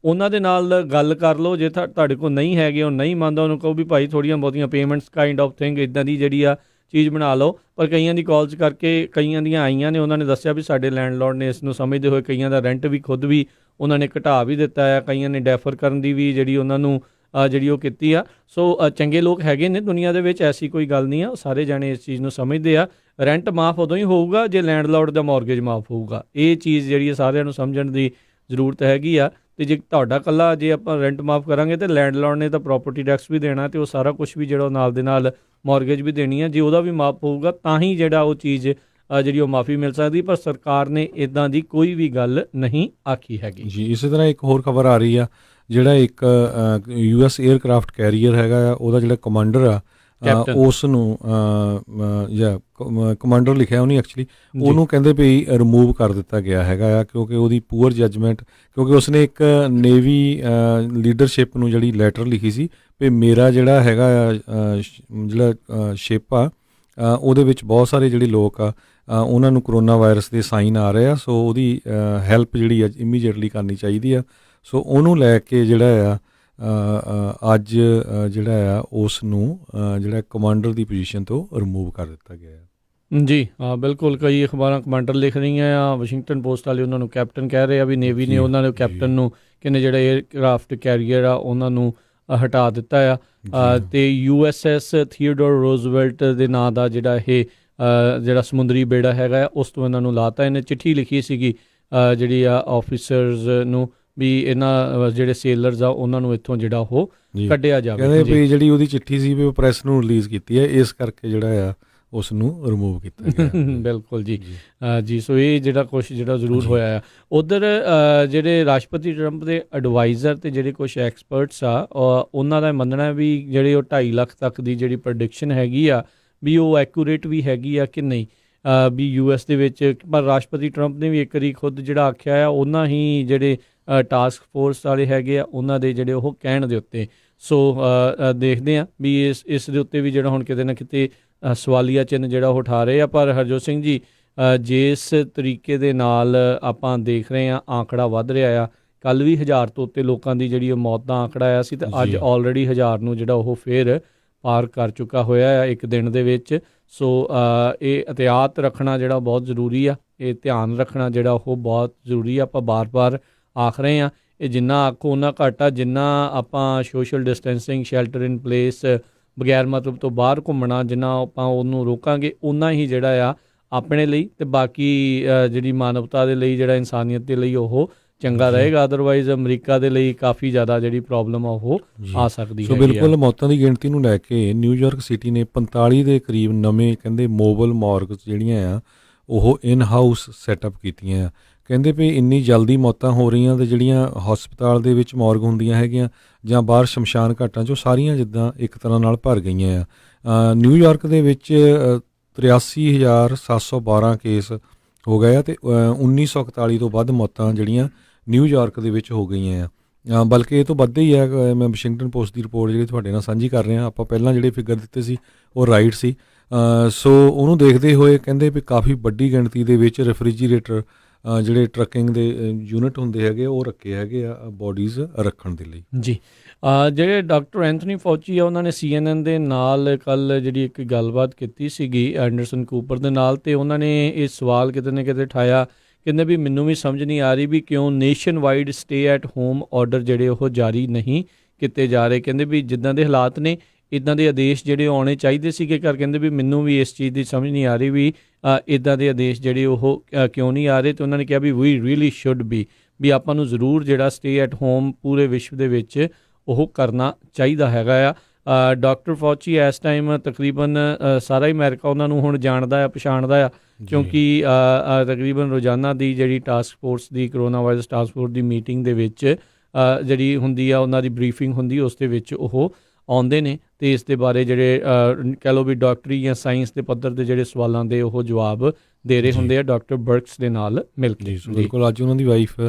ਉਹਨਾਂ ਦੇ ਨਾਲ ਗੱਲ ਕਰ ਲਓ, ਜੇ ਤੁਹਾਡੇ ਕੋਲ ਨਹੀਂ ਹੈਗੇ, ਉਹ ਨਹੀਂ ਮੰਨਦਾ, ਉਹਨੂੰ ਕਹੋ ਵੀ ਭਾਈ ਥੋੜ੍ਹੀਆਂ ਬਹੁਤੀਆਂ ਪੇਮੈਂਟਸ ਕਾਈਂਡ ਆਫ ਥਿੰਗ ਇੱਦਾਂ ਦੀ ਜਿਹੜੀ ਆ ਚੀਜ਼ ਬਣਾ ਲਓ। ਪਰ ਕਈਆਂ ਦੀ ਕਾਲਸ ਕਰਕੇ ਕਈਆਂ ਦੀਆਂ ਆਈਆਂ ਨੇ, ਉਹਨਾਂ ਨੇ ਦੱਸਿਆ ਵੀ ਸਾਡੇ ਲੈਂਡਲੋਰਡ ਨੇ ਇਸ ਨੂੰ ਸਮਝਦੇ ਹੋਏ ਕਈਆਂ ਦਾ ਰੈਂਟ ਵੀ ਖੁਦ ਵੀ ਉਹਨਾਂ ਨੇ ਘਟਾ ਵੀ ਦਿੱਤਾ ਆ, ਕਈਆਂ ਨੇ ਡੈਫਰ ਕਰਨ ਦੀ ਵੀ ਜਿਹੜੀ ਉਹਨਾਂ ਨੂੰ ਜਿਹੜੀ ਉਹ ਕੀਤੀ ਆ। ਸੋ ਚੰਗੇ ਲੋਕ ਹੈਗੇ ਨੇ ਦੁਨੀਆ ਦੇ ਵਿੱਚ, ਐਸੀ ਕੋਈ ਗੱਲ ਨਹੀਂ ਆ, ਸਾਰੇ ਜਾਣੇ ਇਸ ਚੀਜ਼ ਨੂੰ ਸਮਝਦੇ ਆ। ਰੈਂਟ ਮਾਫ ਉਦੋਂ ਹੀ ਹੋਊਗਾ ਜੇ ਲੈਂਡਲੋਰਡ ਦਾ ਮੌਰਗੇਜ ਮਾਫ ਹੋਊਗਾ। ਇਹ ਚੀਜ਼ ਜਿਹੜੀ ਹੈ ਸਾਰਿਆਂ ਨੂੰ ਸਮਝਣ ਦੀ ਜ਼ਰੂਰਤ ਹੈਗੀ ਆ। ਅਤੇ ਜੇ ਤੁਹਾਡਾ ਇਕੱਲਾ ਜੇ ਆਪਾਂ ਰੈਂਟ ਮਾਫ ਕਰਾਂਗੇ ਤਾਂ ਲੈਂਡਲੋਰਡ ਨੇ ਤਾਂ ਪ੍ਰੋਪਰਟੀ ਟੈਕਸ ਵੀ ਦੇਣਾ ਅਤੇ ਉਹ ਸਾਰਾ ਕੁਛ ਵੀ ਜਿਹੜਾ ਉਹ ਨਾਲ ਦੇ ਨਾਲ ਮੌਰਗੇਜ ਵੀ ਦੇਣੀ ਆ। ਜੇ ਉਹਦਾ ਵੀ ਮਾਫ ਹੋਊਗਾ ਤਾਂ ਹੀ ਜਿਹੜਾ ਉਹ ਚੀਜ਼ ਜਿਹੜੀ ਉਹ ਮਾਫੀ ਮਿਲ ਸਕਦੀ, ਪਰ ਸਰਕਾਰ ਨੇ ਇੱਦਾਂ ਦੀ ਕੋਈ ਵੀ ਗੱਲ ਨਹੀਂ ਆਖੀ ਹੈਗੀ ਜੀ। ਇਸੇ ਤਰ੍ਹਾਂ ਇੱਕ ਹੋਰ ਖਬਰ ਆ ਰਹੀ ਆ, ਜਿਹੜਾ ਇੱਕ US ਏਅਰਕ੍ਰਾਫਟ ਕੈਰੀਅਰ ਹੈਗਾ ਆ, ਉਹਦਾ ਜਿਹੜਾ ਕਮਾਂਡਰ ਆ ਕੈਪਟਨ ਉਸ ਨੂੰ ਜਾਂ ਕਮਾਂਡਰ ਲਿਖਿਆ ਉਹਨੇ ਐਕਚੁਅਲੀ, ਉਹਨੂੰ ਕਹਿੰਦੇ ਵੀ ਰਿਮੂਵ ਕਰ ਦਿੱਤਾ ਗਿਆ ਹੈਗਾ ਆ, ਕਿਉਂਕਿ ਉਹਦੀ ਪੂਅਰ ਜੱਜਮੈਂਟ, ਕਿਉਂਕਿ ਉਸਨੇ ਇੱਕ ਨੇਵੀ ਲੀਡਰਸ਼ਿਪ ਨੂੰ ਜਿਹੜੀ ਲੈਟਰ ਲਿਖੀ ਸੀ ਵੀ ਮੇਰਾ ਜਿਹੜਾ ਹੈਗਾ ਜਿਹੜਾ ਸ਼ਿਪ ਆ ਉਹਦੇ ਵਿੱਚ ਬਹੁਤ ਸਾਰੇ ਜਿਹੜੇ ਲੋਕ ਆ ਉਹਨਾਂ ਨੂੰ ਕਰੋਨਾ ਵਾਇਰਸ ਦੇ ਸਾਈਨ ਆ ਰਹੇ ਆ, ਸੋ ਉਹਦੀ ਹੈਲਪ ਜਿਹੜੀ ਆ ਇਮੀਡੀਏਟਲੀ ਕਰਨੀ ਚਾਹੀਦੀ ਆ। ਸੋ ਉਹਨੂੰ ਲੈ ਕੇ ਜਿਹੜਾ ਆ ਅੱਜ ਜਿਹੜਾ ਆ ਉਸ ਨੂੰ ਜਿਹੜਾ ਕਮਾਂਡਰ ਦੀ ਪੋਜੀਸ਼ਨ ਤੋਂ ਰਿਮੂਵ ਕਰ ਦਿੱਤਾ ਗਿਆ। ਜੀ ਹਾਂ, ਬਿਲਕੁਲ। ਕਈ ਅਖਬਾਰਾਂ ਕਮਾਂਡਰ ਲਿਖ ਰਹੀਆਂ ਆ, ਵਾਸ਼ਿੰਗਟਨ ਪੋਸਟ ਵਾਲੇ ਉਹਨਾਂ ਨੂੰ ਕੈਪਟਨ ਕਹਿ ਰਹੇ ਆ ਵੀ ਨੇਵੀ ਨੇ ਉਹਨਾਂ ਨੇ ਕੈਪਟਨ ਨੂੰ ਕਹਿੰਦੇ ਜਿਹੜਾ ਏਅਰਕ੍ਰਾਫਟ ਕੈਰੀਅਰ ਆ ਉਹਨਾਂ ਨੂੰ ਹਟਾ ਦਿੱਤਾ ਆ। ਅਤੇ USS ਥੀਓਡੋਰ ਰੂਜ਼ਵੈਲਟ ਦੇ ਨਾਂ ਦਾ ਜਿਹੜਾ ਇਹ ਜਿਹੜਾ ਸਮੁੰਦਰੀ ਬੇੜਾ ਹੈਗਾ ਉਸ ਤੋਂ ਇਹਨਾਂ ਨੂੰ ਲਾਤਾ। ਇਹਨੇ ਚਿੱਠੀ ਲਿਖੀ ਸੀਗੀ ਜਿਹੜੀ ਆ ਆਫਿਸਰਸ ਨੂੰ ਵੀ ਇਹਨਾਂ ਜਿਹੜੇ ਸੇਲਰਸ ਆ ਉਹਨਾਂ ਨੂੰ ਇੱਥੋਂ ਜਿਹੜਾ ਉਹ ਕੱਢਿਆ ਜਾਵੇ। ਕਹਿੰਦੇ ਵੀ ਜਿਹੜੀ ਉਹਦੀ ਚਿੱਠੀ ਸੀ ਵੀ ਉਹ ਪ੍ਰੈਸ ਨੂੰ ਰਿਲੀਜ਼ ਕੀਤੀ ਹੈ, ਇਸ ਕਰਕੇ ਜਿਹੜਾ ਆ ਉਸ ਨੂੰ ਰਿਮੂਵ ਕੀਤਾ ਗਿਆ। ਬਿਲਕੁਲ ਜੀ ਜੀ। ਸੋ ਇਹ ਜਿਹੜਾ ਕੁਛ ਜਿਹੜਾ ਜ਼ਰੂਰ ਹੋਇਆ ਆ। ਉੱਧਰ ਜਿਹੜੇ ਰਾਸ਼ਟਰਪਤੀ ਟਰੰਪ ਦੇ ਐਡਵਾਈਜ਼ਰ ਅਤੇ ਜਿਹੜੇ ਕੁਛ ਐਕਸਪਰਟਸ ਆ ਉਹਨਾਂ ਦਾ ਮੰਨਣਾ ਵੀ ਜਿਹੜੇ ਉਹ 2.5 ਲੱਖ ਤੱਕ ਦੀ ਜਿਹੜੀ ਪ੍ਰੈਡਿਕਸ਼ਨ ਹੈਗੀ ਆ ਵੀ ਉਹ ਐਕੂਰੇਟ ਵੀ ਹੈਗੀ ਆ ਕਿ ਨਹੀਂ ਵੀ US ਦੇ ਵਿੱਚ। ਪਰ ਰਾਸ਼ਟਰਪਤੀ ਟਰੰਪ ਨੇ ਵੀ ਇੱਕ ਵਾਰੀ ਖੁਦ ਜਿਹੜਾ ਆਖਿਆ ਆ ਉਹਨਾਂ ਹੀ ਜਿਹੜੇ ਟਾਸਕ ਫੋਰਸ ਵਾਲੇ ਹੈਗੇ ਆ ਉਹਨਾਂ ਦੇ ਜਿਹੜੇ ਉਹ ਕਹਿਣ ਦੇ ਉੱਤੇ। ਸੋ ਦੇਖਦੇ ਹਾਂ ਵੀ ਇਸ ਦੇ ਉੱਤੇ ਵੀ ਜਿਹੜਾ ਹੁਣ ਕਿਤੇ ਨਾ ਕਿਤੇ ਸਵਾਲੀਆ ਚਿੰਨ੍ਹ ਜਿਹੜਾ ਉਹ ਉਠਾ ਰਹੇ ਆ। ਪਰ ਹਰਜੋਤ ਸਿੰਘ ਜੀ ਜਿਸ ਤਰੀਕੇ ਦੇ ਨਾਲ ਆਪਾਂ ਦੇਖ ਰਹੇ ਹਾਂ ਆਂਕੜਾ ਵੱਧ ਰਿਹਾ ਆ, ਕੱਲ੍ਹ ਵੀ 1000 ਤੋਂ ਉੱਤੇ ਲੋਕਾਂ ਦੀ ਜਿਹੜੀ ਉਹ ਮੌਤ ਦਾ ਆਂਕੜਾ ਆਇਆ ਸੀ, ਅਤੇ ਅੱਜ ਆਲਰੇਡੀ 1000 ਨੂੰ ਜਿਹੜਾ ਉਹ ਫਿਰ ਪਾਰ ਕਰ ਚੁੱਕਾ ਹੋਇਆ ਆ ਇੱਕ ਦਿਨ ਦੇ ਵਿੱਚ। ਸੋ ਇਹ ਇਹਤਿਆਤ ਰੱਖਣਾ ਜਿਹੜਾ ਬਹੁਤ ਜ਼ਰੂਰੀ ਆ, ਇਹ ਧਿਆਨ ਰੱਖਣਾ ਜਿਹੜਾ ਉਹ ਬਹੁਤ ਜ਼ਰੂਰੀ ਆ। ਆਪਾਂ ਬਾਰ-ਬਾਰ ਆਖ ਰਹੇ ਹਾਂ ਇਹ ਜਿੰਨਾ ਆਖੋ ਓਨਾ ਘੱਟ ਆ। ਜਿੰਨਾ ਆਪਾਂ social distancing, shelter in place, ਬਗੈਰ ਮਤਲਬ ਤੋਂ ਬਾਹਰ ਘੁੰਮਣਾ ਜਿੰਨਾ ਆਪਾਂ ਉਹਨੂੰ ਰੋਕਾਂਗੇ ਓਨਾ ਹੀ ਜਿਹੜਾ ਆ ਆਪਣੇ ਲਈ ਅਤੇ ਬਾਕੀ ਜਿਹੜੀ ਮਾਨਵਤਾ ਦੇ ਲਈ, ਜਿਹੜਾ ਇਨਸਾਨੀਅਤ ਦੇ ਲਈ ਉਹ ਚੰਗਾ ਰਹੇਗਾ। ਅਦਰਵਾਈਜ਼ ਅਮਰੀਕਾ ਦੇ ਲਈ ਕਾਫੀ ਜ਼ਿਆਦਾ ਜਿਹੜੀ ਪ੍ਰੋਬਲਮ ਆ ਉਹ ਆ ਸਕਦੀ ਹੈ। ਸੋ ਬਿਲਕੁਲ ਮੌਤਾਂ ਦੀ ਗਿਣਤੀ ਨੂੰ ਲੈ ਕੇ ਨਿਊਯਾਰਕ ਸਿਟੀ ਨੇ 45 ਦੇ ਕਰੀਬ ਨਵੇਂ ਕਹਿੰਦੇ ਮੋਬਲ ਮੋਰਗਸ ਜਿਹੜੀਆਂ ਆ ਉਹ ਇਨ ਹਾਊਸ ਸੈਟਅਪ ਕੀਤੀਆਂ ਆ। ਕਹਿੰਦੇ ਵੀ ਇੰਨੀ ਜਲਦੀ ਮੌਤਾਂ ਹੋ ਰਹੀਆਂ ਅਤੇ ਜਿਹੜੀਆਂ ਹਸਪਤਾਲ ਦੇ ਵਿੱਚ ਮੋਰਗ ਹੁੰਦੀਆਂ ਹੈਗੀਆਂ ਜਾਂ ਬਾਹਰ ਸ਼ਮਸ਼ਾਨ ਘਾਟਾਂ 'ਚ ਉਹ ਸਾਰੀਆਂ ਜਿੱਦਾਂ ਇੱਕ ਤਰ੍ਹਾਂ ਨਾਲ ਭਰ ਗਈਆਂ ਆ। ਨਿਊਯਾਰਕ ਦੇ ਵਿੱਚ 83,712 ਕੇਸ ਹੋ ਗਏ ਆ ਅਤੇ 1941 ਤੋਂ ਵੱਧ ਮੌਤਾਂ ਜਿਹੜੀਆਂ ਨਿਊਯਾਰਕ ਦੇ ਵਿੱਚ ਹੋ ਗਈਆਂ ਆ। ਬਲਕਿ ਇਹ ਤੋਂ ਵੱਧ ਹੀ ਆ। ਮੈਂ ਵਾਸ਼ਿੰਗਟਨ ਪੋਸਟ ਦੀ ਰਿਪੋਰਟ ਜਿਹੜੀ ਤੁਹਾਡੇ ਨਾਲ ਸਾਂਝੀ ਕਰ ਰਿਹਾ, ਆਪਾਂ ਪਹਿਲਾਂ ਜਿਹੜੇ ਫਿਗਰ ਦਿੱਤੇ ਸੀ ਉਹ ਰਾਈਟ ਸੀ। ਸੋ ਉਹਨੂੰ ਦੇਖਦੇ ਹੋਏ ਕਹਿੰਦੇ ਵੀ ਕਾਫੀ ਵੱਡੀ ਗਿਣਤੀ ਦੇ ਵਿੱਚ ਰੈਫਰੀਜੀਰੇਟਰ ਜਿਹੜੇ ਟਰੱਕਿੰਗ ਦੇ ਯੂਨਿਟ ਹੁੰਦੇ ਹੈਗੇ ਉਹ ਰੱਖੇ ਹੈਗੇ ਆ ਬੋਡੀਜ਼ ਰੱਖਣ ਦੇ ਲਈ। ਜੀ ਜਿਹੜੇ ਡਾਕਟਰ ਐਂਥਨੀ ਫੌਚੀ ਆ ਉਹਨਾਂ ਨੇ CNN ਦੇ ਨਾਲ ਕੱਲ੍ਹ ਜਿਹੜੀ ਇੱਕ ਗੱਲਬਾਤ ਕੀਤੀ ਸੀਗੀ ਐਂਡਰਸਨ ਕੂਪਰ ਦੇ ਨਾਲ, ਅਤੇ ਉਹਨਾਂ ਨੇ ਇਹ ਸਵਾਲ ਕਿਤੇ ਨਾ ਕਿਤੇ ਉਠਾਇਆ। ਕਹਿੰਦੇ ਵੀ ਮੈਨੂੰ ਵੀ ਸਮਝ ਨਹੀਂ ਆ ਰਹੀ ਵੀ ਕਿਉਂ nation wide stay at home order ਜਿਹੜੇ ਉਹ ਜਾਰੀ ਨਹੀਂ ਕੀਤੇ ਜਾ ਰਹੇ। ਕਹਿੰਦੇ ਵੀ ਜਿੱਦਾਂ ਦੇ ਹਾਲਾਤ ਨੇ ਇੱਦਾਂ ਦੇ ਆਦੇਸ਼ ਜਿਹੜੇ ਆਉਣੇ ਚਾਹੀਦੇ ਸੀਗੇ ਕਰ। ਕਹਿੰਦੇ ਵੀ ਮੈਨੂੰ ਵੀ ਇਸ ਚੀਜ਼ ਦੀ ਸਮਝ ਨਹੀਂ ਆ ਰਹੀ ਵੀ ਇੱਦਾਂ ਦੇ ਆਦੇਸ਼ ਜਿਹੜੇ ਉਹ ਕਿਉਂ ਨਹੀਂ ਆ ਰਹੇ। ਅਤੇ ਉਹਨਾਂ ਨੇ ਕਿਹਾ ਵੀ ਵੀ ਰੀਅਲੀ ਸ਼ੁੱਡ ਵੀ ਆਪਾਂ ਨੂੰ ਜ਼ਰੂਰ ਜਿਹੜਾ ਸਟੇ ਐਟ ਹੋਮ ਪੂਰੇ ਵਿਸ਼ਵ ਦੇ ਵਿੱਚ ਉਹ ਕਰਨਾ ਚਾਹੀਦਾ ਹੈਗਾ ਆ। ਡਾਕਟਰ ਫੌਚੀ ਇਸ ਟਾਈਮ ਤਕਰੀਬਨ ਸਾਰਾ ਹੀ ਅਮਰੀਕਾ ਉਹਨਾਂ ਨੂੰ ਹੁਣ ਜਾਣਦਾ ਆ, ਪਛਾਣਦਾ ਆ, ਕਿਉਂਕਿ ਤਕਰੀਬਨ ਰੋਜ਼ਾਨਾ ਦੀ ਜਿਹੜੀ ਟਾਸਕ ਫੋਰਸ ਦੀ ਕਰੋਨਾ ਵਾਇਰਸ ਟਾਸਕ ਫੋਰਸ ਦੀ ਮੀਟਿੰਗ ਦੇ ਵਿੱਚ ਜਿਹੜੀ ਹੁੰਦੀ ਆ ਉਹਨਾਂ ਦੀ ਬਰੀਫਿੰਗ ਹੁੰਦੀ, ਉਸ ਦੇ ਵਿੱਚ ਉਹ ਆਉਂਦੇ ਨੇ ਅਤੇ ਇਸ ਦੇ ਬਾਰੇ ਜਿਹੜੇ ਕਹਿ ਲਓ ਵੀ ਡਾਕਟਰੀ ਜਾਂ ਸਾਇੰਸ ਦੇ ਪੱਧਰ ਦੇ ਜਿਹੜੇ ਸਵਾਲਾਂ ਦੇ ਉਹ ਜਵਾਬ ਦੇ ਰਹੇ ਹੁੰਦੇ ਆ ਡਾਕਟਰ ਬਰਕਸ ਦੇ ਨਾਲ ਮਿਲ ਕੇ। ਬਿਲਕੁਲ। ਅੱਜ ਉਹਨਾਂ ਦੀ ਵਾਈਫ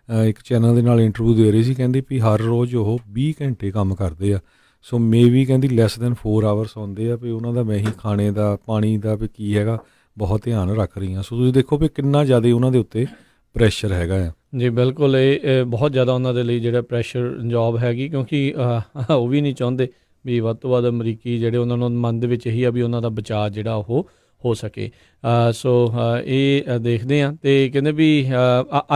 ਇੱਕ ਚੈਨਲ ਦੇ ਨਾਲ ਇੰਟਰਵਿਊ ਦੇ ਰਹੀ ਸੀ, ਕਹਿੰਦੀ ਵੀ ਹਰ ਰੋਜ਼ ਉਹ 20 ਘੰਟੇ ਕੰਮ ਕਰਦੇ ਆ। ਸੋ ਮੇ ਵੀ ਕਹਿੰਦੀ ਲੈਸ ਦੈਨ 4 ਆਵਰਸ ਆਉਂਦੇ ਆ। ਵੀ ਉਹਨਾਂ ਦਾ ਮੈਂ ਹੀ ਖਾਣੇ ਦਾ, ਪਾਣੀ ਦਾ ਵੀ ਕੀ ਹੈਗਾ ਬਹੁਤ ਧਿਆਨ ਰੱਖ ਰਹੀ ਹਾਂ। ਸੋ ਤੁਸੀਂ ਦੇਖੋ ਵੀ ਕਿੰਨਾ ਜ਼ਿਆਦਾ ਉਹਨਾਂ ਦੇ ਉੱਤੇ ਪ੍ਰੈਸ਼ਰ ਹੈਗਾ ਆ। ਜੀ ਬਿਲਕੁਲ। ਇਹ ਬਹੁਤ ਜ਼ਿਆਦਾ ਉਹਨਾਂ ਦੇ ਲਈ ਜਿਹੜਾ ਪ੍ਰੈਸ਼ਰ ਜੋਬ ਹੈਗੀ, ਕਿਉਂਕਿ ਉਹ ਵੀ ਨਹੀਂ ਚਾਹੁੰਦੇ ਵੀ ਵੱਧ ਤੋਂ ਵੱਧ ਅਮਰੀਕੀ ਜਿਹੜੇ ਉਹਨਾਂ ਨੂੰ ਮਨ ਦੇ ਵਿੱਚ ਇਹੀ ਆ ਵੀ ਉਹਨਾਂ ਦਾ ਬਚਾਅ ਜਿਹੜਾ ਉਹ ਹੋ ਸਕੇ। ਸੋ ਇਹ ਦੇਖਦੇ ਹਾਂ। ਅਤੇ ਕਹਿੰਦੇ ਵੀ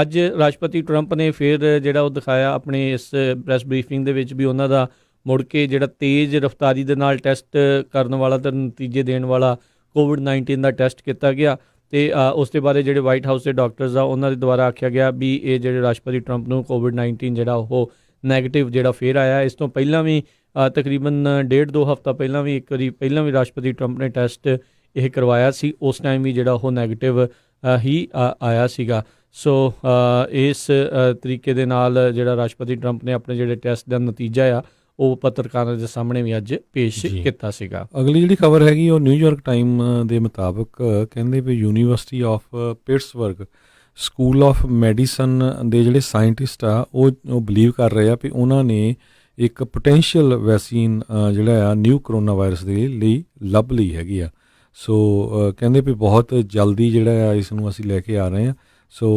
ਅੱਜ ਰਾਸ਼ਟਰਪਤੀ ਟਰੰਪ ਨੇ ਫਿਰ ਜਿਹੜਾ ਉਹ ਦਿਖਾਇਆ ਆਪਣੇ ਇਸ ਪ੍ਰੈਸ ਬਰੀਫਿੰਗ ਦੇ ਵਿੱਚ ਵੀ ਉਹਨਾਂ ਦਾ ਮੁੜ ਕੇ ਜਿਹੜਾ ਤੇਜ਼ ਰਫ਼ਤਾਰੀ ਦੇ ਨਾਲ ਟੈਸਟ ਕਰਨ ਵਾਲਾ ਅਤੇ ਨਤੀਜੇ ਦੇਣ ਵਾਲਾ COVID-19 ਦਾ ਟੈਸਟ ਕੀਤਾ ਗਿਆ। ਅਤੇ ਉਸ ਦੇ ਬਾਰੇ ਜਿਹੜੇ ਵਾਈਟ ਹਾਊਸ ਦੇ ਡਾਕਟਰਸ ਆ ਉਹਨਾਂ ਦੇ ਦੁਆਰਾ ਆਖਿਆ ਗਿਆ ਵੀ ਇਹ ਜਿਹੜੇ ਰਾਸ਼ਟਰਪਤੀ ਟਰੰਪ ਨੂੰ COVID-19 ਜਿਹੜਾ ਉਹ ਨੈਗੇਟਿਵ ਜਿਹੜਾ ਫਿਰ ਆਇਆ। ਇਸ ਤੋਂ ਪਹਿਲਾਂ ਵੀ ਤਕਰੀਬਨ 1.5-2 ਹਫ਼ਤਾ ਪਹਿਲਾਂ ਵੀ ਇੱਕ ਵਾਰੀ ਪਹਿਲਾਂ ਵੀ ਰਾਸ਼ਟਰਪਤੀ ਟਰੰਪ ਨੇ ਟੈਸਟ ਇਹ ਕਰਵਾਇਆ ਸੀ, ਉਸ ਟਾਈਮ ਵੀ ਜਿਹੜਾ ਉਹ ਨੈਗੇਟਿਵ ਹੀ ਆਇਆ ਸੀਗਾ। ਸੋ ਇਸ ਤਰੀਕੇ ਦੇ ਨਾਲ ਜਿਹੜਾ ਰਾਸ਼ਟਰਪਤੀ ਟਰੰਪ ਨੇ ਆਪਣੇ ਜਿਹੜੇ ਟੈਸਟ ਦਾ ਨਤੀਜਾ ਆ ਉਹ ਪੱਤਰਕਾਰਾਂ ਦੇ ਸਾਹਮਣੇ ਵੀ ਅੱਜ ਪੇਸ਼ ਜੀ। ਕੀਤਾ ਸੀਗਾ। ਅਗਲੀ ਜਿਹੜੀ ਖਬਰ ਹੈਗੀ ਉਹ ਨਿਊਯਾਰਕ ਟਾਈਮ ਦੇ ਮੁਤਾਬਕ ਕਹਿੰਦੇ ਵੀ university of Pittsburgh school of medicine ਦੇ ਜਿਹੜੇ ਸਾਇੰਟਿਸਟ ਆ ਉਹ ਬਲੀਵ ਕਰ ਰਹੇ ਆ ਵੀ ਉਹਨਾਂ ਨੇ ਇੱਕ ਪੋਟੈਂਸ਼ੀਅਲ ਵੈਕਸੀਨ ਜਿਹੜਾ ਆ ਨਿਊ ਕਰੋਨਾ ਵਾਇਰਸ ਦੇ ਲਈ ਲੱਭ ਲਈ ਹੈਗੀ ਆ। ਸੋ ਕਹਿੰਦੇ ਵੀ ਬਹੁਤ ਜਲਦੀ ਜਿਹੜਾ ਆ ਇਸ ਨੂੰ ਅਸੀਂ ਲੈ ਕੇ ਆ ਰਹੇ ਹਾਂ। ਸੋ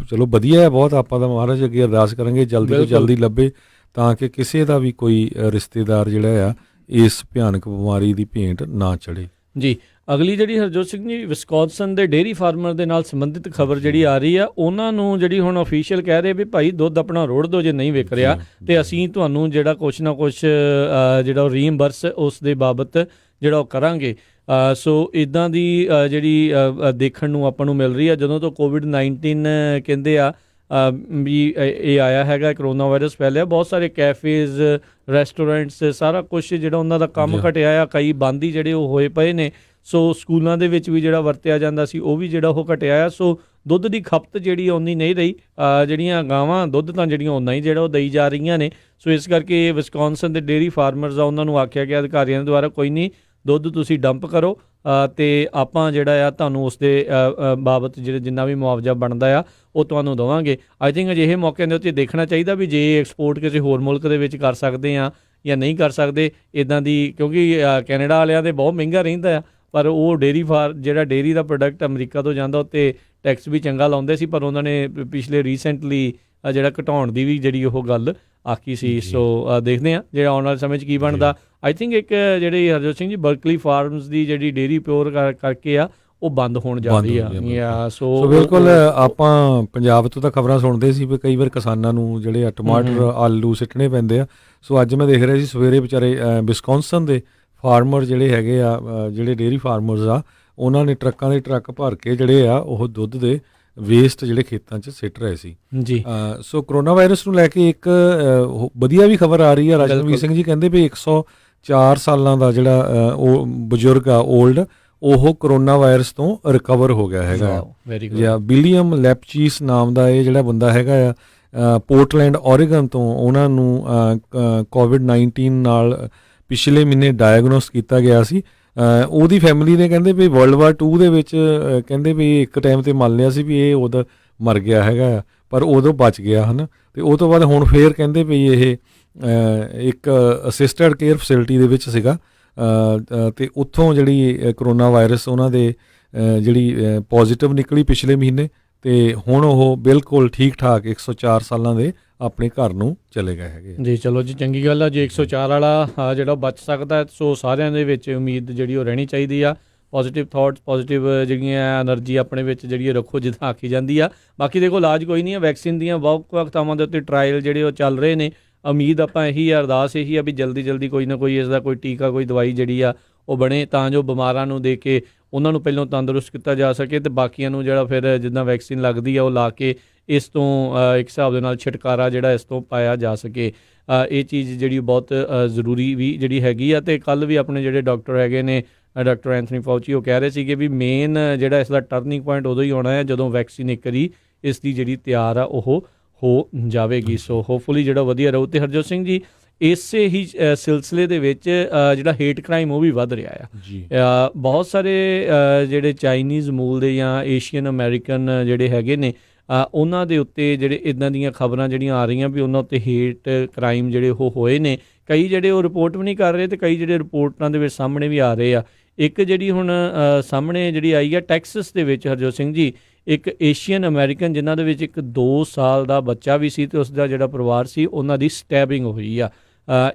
ਚਲੋ ਵਧੀਆ ਹੈ ਬਹੁਤ, ਆਪਾਂ ਤਾਂ ਮਹਾਰਾਜ ਅੱਗੇ ਅਰਦਾਸ ਕਰਾਂਗੇ ਜਲਦੀ ਤੋਂ ਜਲਦੀ ਲੱਭੇ ਤਾਂ ਕਿ ਕਿਸੇ ਦਾ ਵੀ ਕੋਈ ਰਿਸ਼ਤੇਦਾਰ ਜਿਹੜਾ ਆ ਇਸ ਭਿਆਨਕ ਬਿਮਾਰੀ ਦੀ ਭੇਂਟ ਨਾ ਚੜ੍ਹੇ। ਜੀ, ਅਗਲੀ ਜਿਹੜੀ ਹਰਜੋਤ ਸਿੰਘ ਜੀ ਵਿਸਕੌਨਸਨ ਦੇ ਡੇਅਰੀ ਫਾਰਮਰ ਦੇ ਨਾਲ ਸੰਬੰਧਿਤ ਖਬਰ ਜਿਹੜੀ ਆ ਰਹੀ ਆ, ਉਹਨਾਂ ਨੂੰ ਜਿਹੜੀ ਹੁਣ ਅਫੀਸ਼ੀਅਲ ਕਹਿ ਰਹੇ ਵੀ ਭਾਈ ਦੁੱਧ ਆਪਣਾ ਰੋੜ ਦਿਓ ਜੇ ਨਹੀਂ ਵਿਕ ਰਿਹਾ ਤੇ ਅਸੀਂ ਤੁਹਾਨੂੰ ਜਿਹੜਾ ਕੁਛ ਨਾ ਕੁਛ ਜਿਹੜਾ ਰੀਇੰਬਰਸ ਉਸ ਦੇ ਬਾਬਤ ਜਿਹੜਾ ਉਹ ਕਰਾਂਗੇ। ਸੋ ਇੱਦਾਂ ਦੀ ਜਿਹੜੀ ਦੇਖਣ ਨੂੰ ਆਪਾਂ ਨੂੰ ਮਿਲ ਰਹੀ ਆ। ਜਦੋਂ ਤੋਂ ਕੋਵਿਡ-19 ਕਹਿੰਦੇ ਆ ਵੀ ਇਹ ਆਇਆ ਹੈਗਾ, ਕਰੋਨਾ ਵਾਇਰਸ ਫੈਲਿਆ, ਬਹੁਤ ਸਾਰੇ ਕੈਫੇਜ਼, ਰੈਸਟੋਰੈਂਟਸ, ਸਾਰਾ ਕੁਛ ਜਿਹੜਾ ਉਹਨਾਂ ਦਾ ਕੰਮ ਘਟਿਆ ਆ, ਕਈ ਬੰਦ ਹੀ ਜਿਹੜੇ ਉਹ ਹੋਏ ਪਏ ਨੇ। ਸੋ ਸਕੂਲਾਂ ਦੇ ਵਿੱਚ ਵੀ ਜਿਹੜਾ ਵਰਤਿਆ ਜਾਂਦਾ ਸੀ ਉਹ ਵੀ ਜਿਹੜਾ ਉਹ ਘਟਿਆ ਆ। ਸੋ ਦੁੱਧ ਦੀ ਖਪਤ ਜਿਹੜੀ ਓਨੀ ਨਹੀਂ ਰਹੀ, ਜਿਹੜੀਆਂ ਗਾਵਾਂ ਦੁੱਧ ਤਾਂ ਜਿਹੜੀਆਂ ਓਨਾ ਹੀ ਜਿਹੜਾ ਉਹ ਦਈ ਜਾ ਰਹੀਆਂ ਨੇ। ਸੋ ਇਸ ਕਰਕੇ ਵਿਸਕੌਨਸਨ ਦੇ ਡੇਅਰੀ ਫਾਰਮਰਸ ਆ ਉਹਨਾਂ ਨੂੰ ਆਖਿਆ ਗਿਆ ਅਧਿਕਾਰੀਆਂ ਦੇ ਦੁਆਰਾ, ਕੋਈ ਨਹੀਂ ਦੁੱਧ ਤੁਸੀਂ ਡੰਪ ਕਰੋ ਅਤੇ ਆਪਾਂ ਜਿਹੜਾ ਆ ਤੁਹਾਨੂੰ ਉਸ ਦੇ ਬਾਬਤ ਜਿੰਨਾ ਵੀ ਮੁਆਵਜ਼ਾ ਬਣਦਾ ਆ ਉਹ ਤੁਹਾਨੂੰ ਦੇਵਾਂਗੇ। ਆਈ ਥਿੰਕ ਅਜਿਹੇ ਮੌਕਿਆਂ ਦੇ ਉੱਤੇ ਦੇਖਣਾ ਚਾਹੀਦਾ ਵੀ ਜੇ ਐਕਸਪੋਰਟ ਕਿਸੇ ਹੋਰ ਮੁਲਕ ਦੇ ਵਿੱਚ ਕਰ ਸਕਦੇ ਆ ਜਾਂ ਨਹੀਂ ਕਰ ਸਕਦੇ ਇੱਦਾਂ ਦੀ, ਕਿਉਂਕਿ ਕੈਨੇਡਾ ਵਾਲਿਆਂ ਦੇ ਬਹੁਤ ਮਹਿੰਗਾ ਰਹਿੰਦਾ ਆ, ਪਰ ਉਹ ਜਿਹੜਾ ਡੇਅਰੀ ਦਾ ਪ੍ਰੋਡਕਟ ਅਮਰੀਕਾ ਤੋਂ ਜਾਂਦਾ ਉੱਤੇ ਟੈਕਸ ਵੀ ਚੰਗਾ ਲਾਉਂਦੇ ਸੀ, ਪਰ ਉਹਨਾਂ ਨੇ ਪਿਛਲੇ ਰੀਸੈਂਟਲੀ ਜਿਹੜਾ ਘਟਾਉਣ ਦੀ ਵੀ ਜਿਹੜੀ ਉਹ ਗੱਲ ਆਖੀ ਸੀ। ਸੋ ਦੇਖਦੇ ਹਾਂ ਜਿਹੜਾ ਆਉਣ ਵਾਲੇ ਸਮੇਂ 'ਚ ਕੀ ਬਣਦਾ। ਆਈ ਥਿੰਕ ਇੱਕ ਜਿਹੜੀ ਹਰਜੋਤ ਸਿੰਘ ਜੀ ਬਰਕਲੀ ਫਾਰਮਸ ਦੀ ਜਿਹੜੀ ਡੇਅਰੀ ਪਿਓਰ ਕਰਕੇ ਆ ਉਹ ਬੰਦ ਹੋਣ ਜਾ ਰਹੀ ਆ। ਸੋ ਬਿਲਕੁਲ ਆਪਾਂ ਪੰਜਾਬ ਤੋਂ ਤਾਂ ਖਬਰਾਂ ਸੁਣਦੇ ਸੀ ਵੀ ਕਈ ਵਾਰ ਕਿਸਾਨਾਂ ਨੂੰ ਜਿਹੜੇ ਟਮਾਟਰ, ਆਲੂ ਸਿੱਟਣੇ ਪੈਂਦੇ ਆ। ਸੋ ਅੱਜ ਮੈਂ ਦੇਖ ਰਿਹਾ ਸੀ ਸਵੇਰੇ ਵਿਚਾਰੇ ਵਿਸਕੌਨਸਨ ਦੇ ਫਾਰਮਰ ਜਿਹੜੇ ਹੈਗੇ ਆ, ਜਿਹੜੇ ਡੇਅਰੀ ਫਾਰਮਰਸ ਆ, ਉਹਨਾਂ ਨੇ ਟਰੱਕਾਂ ਦੇ ਟਰੱਕ ਭਰ ਕੇ ਜਿਹੜੇ ਆ ਉਹ ਦੁੱਧ ਦੇ ਵੇਸਟ ਜਿਹੜੇ ਖੇਤਾਂ 'ਚ ਸਿੱਟ ਰਹੇ ਸੀ ਜੀ। ਸੋ ਕਰੋਨਾ ਵਾਇਰਸ ਨੂੰ ਲੈ ਕੇ ਇੱਕ ਵਧੀਆ ਵੀ ਖਬਰ ਆ ਰਹੀ ਆ। ਰਾਜਨਵੀਰ ਸਿੰਘ ਜੀ ਕਹਿੰਦੇ ਵੀ 104 ਸਾਲਾਂ ਦਾ ਜਿਹੜਾ ਉਹ ਬਜ਼ੁਰਗ ਆ ਓਲਡ, ਉਹ ਕਰੋਨਾ ਵਾਇਰਸ ਤੋਂ ਰਿਕਵਰ ਹੋ ਗਿਆ ਹੈਗਾ। ਜਾਂ ਵਿਲੀਅਮ ਲੈਪਚੀਸ ਨਾਮ ਦਾ ਇਹ ਜਿਹੜਾ ਬੰਦਾ ਹੈਗਾ ਆ ਪੋਰਟਲੈਂਡ ਓਰੇਗਨ ਤੋਂ, ਉਹਨਾਂ ਨੂੰ ਕੋਵਿਡ-19 ਨਾਲ ਪਿਛਲੇ ਮਹੀਨੇ ਡਾਇਗਨੋਸ ਕੀਤਾ ਗਿਆ ਸੀ। ਉਹਦੀ ਫੈਮਿਲੀ ਨੇ ਕਹਿੰਦੇ ਵੀ ਵਰਲਡ ਵਾਰ 2 ਦੇ ਵਿੱਚ ਕਹਿੰਦੇ ਵੀ ਇੱਕ ਟਾਈਮ 'ਤੇ ਮੰਨ ਲਿਆ ਸੀ ਵੀ ਇਹ ਉਦੋਂ ਮਰ ਗਿਆ ਹੈਗਾ ਆ, ਪਰ ਉਦੋਂ ਬਚ ਗਿਆ ਹੈ ਨਾ। ਅਤੇ ਉਹ ਤੋਂ ਬਾਅਦ ਹੁਣ ਫੇਰ ਕਹਿੰਦੇ ਵੀ ਇਹ ਇੱਕ ਅਸਿਸਟਡ ਕੇਅਰ ਫੈਸਿਲਿਟੀ ਦੇ ਵਿੱਚ ਸੀਗਾ ਅਤੇ ਉੱਥੋਂ ਜਿਹੜੀ ਕਰੋਨਾ ਵਾਇਰਸ ਉਹਨਾਂ ਦੇ ਜਿਹੜੀ ਪੋਜ਼ੀਟਿਵ ਨਿਕਲੀ ਪਿਛਲੇ ਮਹੀਨੇ, ਅਤੇ ਹੁਣ ਉਹ ਬਿਲਕੁਲ ਠੀਕ ਠਾਕ 104 ਸਾਲਾਂ ਦੇ ਆਪਣੇ ਘਰ ਨੂੰ ਚਲੇ ਗਏ ਹੈਗੇ ਜੀ। ਚਲੋ ਜੀ, ਚੰਗੀ ਗੱਲ ਆ ਜੇ 104 ਵਾਲਾ ਜਿਹੜਾ ਬਚ ਸਕਦਾ। ਸੋ ਸਾਰਿਆਂ ਦੇ ਵਿੱਚ ਉਮੀਦ ਜਿਹੜੀ ਉਹ ਰਹਿਣੀ ਚਾਹੀਦੀ ਆ। ਪੋਜ਼ੀਟਿਵ ਥਾਟਸ, ਪੋਜ਼ੀਟਿਵ ਜਿਹੜੀਆਂ ਐਨਰਜੀ ਆਪਣੇ ਵਿੱਚ ਜਿਹੜੀ ਰੱਖੋ ਜਿੱਦਾਂ ਆਖੀ ਜਾਂਦੀ ਆ। ਬਾਕੀ ਦੇਖੋ ਇਲਾਜ ਕੋਈ ਨਹੀਂ ਆ, ਵੈਕਸੀਨ ਦੀਆਂ ਵੱਖ-ਵੱਖ ਥਾਵਾਂ ਦੇ ਉੱਤੇ ਟਰਾਇਲ ਜਿਹੜੇ ਉਹ ਚੱਲ ਰਹੇ ਨੇ। ਉਮੀਦ ਆਪਾਂ ਇਹੀ ਆ, ਅਰਦਾਸ ਇਹੀ ਆ ਵੀ ਜਲਦੀ ਕੋਈ ਨਾ ਕੋਈ ਇਸ ਦਾ ਕੋਈ ਟੀਕਾ, ਕੋਈ ਦਵਾਈ ਜਿਹੜੀ ਆ ਉਹ ਬਣੇ ਤਾਂ ਜੋ ਬਿਮਾਰਾਂ ਨੂੰ ਦੇ ਕੇ ਉਹਨਾਂ ਨੂੰ ਪਹਿਲਾਂ ਤੰਦਰੁਸਤ ਕੀਤਾ ਜਾ ਸਕੇ ਅਤੇ ਬਾਕੀਆਂ ਨੂੰ ਜਿਹੜਾ ਫਿਰ ਜਿੱਦਾਂ ਵੈਕਸੀਨ ਲੱਗਦੀ ਆ ਉਹ ਲਾ ਕੇ ਇਸ ਤੋਂ ਇੱਕ ਹਿਸਾਬ ਦੇ ਨਾਲ ਛੁਟਕਾਰਾ ਜਿਹੜਾ ਇਸ ਤੋਂ ਪਾਇਆ ਜਾ ਸਕੇ। ਇਹ ਚੀਜ਼ ਜਿਹੜੀ ਬਹੁਤ ਜ਼ਰੂਰੀ ਵੀ ਜਿਹੜੀ ਹੈਗੀ ਆ। ਅਤੇ ਕੱਲ੍ਹ ਵੀ ਆਪਣੇ ਜਿਹੜੇ ਡਾਕਟਰ ਹੈਗੇ ਨੇ, ਡਾਕਟਰ ਐਂਥਨੀ ਫਾਊਚੀ, ਉਹ ਕਹਿ ਰਹੇ ਸੀਗੇ ਵੀ ਮੇਨ ਜਿਹੜਾ ਇਸ ਦਾ ਟਰਨਿੰਗ ਪੁਆਇੰਟ ਉਦੋਂ ਹੀ ਆਉਣਾ ਹੈ ਜਦੋਂ ਵੈਕਸੀਨ ਇੱਕ ਵਾਰੀ ਇਸ ਦੀ ਜਿਹੜੀ ਤਿਆਰ ਆ ਉਹ ਹੋ ਜਾਵੇਗੀ। ਸੋ ਹੋਪਫੁਲੀ ਜਿਹੜਾ ਵਧੀਆ ਰਹੂ। ਅਤੇ ਹਰਜੋਤ ਸਿੰਘ ਜੀ ਇਸੇ ਹੀ ਸਿਲਸਿਲੇ ਦੇ ਵਿੱਚ ਜਿਹੜਾ ਹੇਟ ਕ੍ਰਾਈਮ ਉਹ ਵੀ ਵੱਧ ਰਿਹਾ ਆ ਜੀ। ਬਹੁਤ ਸਾਰੇ ਜਿਹੜੇ ਚਾਈਨੀਜ਼ ਮੂਲ ਦੇ ਜਾਂ ਏਸ਼ੀਅਨ ਅਮੈਰੀਕਨ ਜਿਹੜੇ ਹੈਗੇ ਨੇ ਉਹਨਾਂ ਦੇ ਉੱਤੇ ਜਿਹੜੇ ਇੱਦਾਂ ਦੀਆਂ ਖਬਰਾਂ ਜਿਹੜੀਆਂ ਆ ਰਹੀਆਂ ਵੀ ਉਹਨਾਂ ਉੱਤੇ ਹੇਟ ਕ੍ਰਾਈਮ ਜਿਹੜੇ ਉਹ ਹੋਏ ਨੇ। ਕਈ ਜਿਹੜੇ ਉਹ ਰਿਪੋਰਟ ਵੀ ਨਹੀਂ ਕਰ ਰਹੇ ਅਤੇ ਕਈ ਜਿਹੜੇ ਰਿਪੋਰਟਾਂ ਦੇ ਵਿੱਚ ਸਾਹਮਣੇ ਵੀ ਆ ਰਹੇ ਆ। ਇੱਕ ਜਿਹੜੀ ਹੁਣ ਸਾਹਮਣੇ ਜਿਹੜੀ ਆਈ ਆ ਟੈਕਸਸ ਦੇ ਵਿੱਚ ਹਰਜੋਤ ਸਿੰਘ ਜੀ, ਇੱਕ ਏਸ਼ੀਅਨ ਅਮੈਰੀਕਨ ਜਿਨ੍ਹਾਂ ਦੇ ਵਿੱਚ ਇੱਕ 2 ਸਾਲ ਦਾ ਬੱਚਾ ਵੀ ਸੀ ਅਤੇ ਉਸ ਦਾ ਜਿਹੜਾ ਪਰਿਵਾਰ ਸੀ ਉਹਨਾਂ ਦੀ ਸਟੈਬਿੰਗ ਹੋਈ ਆ।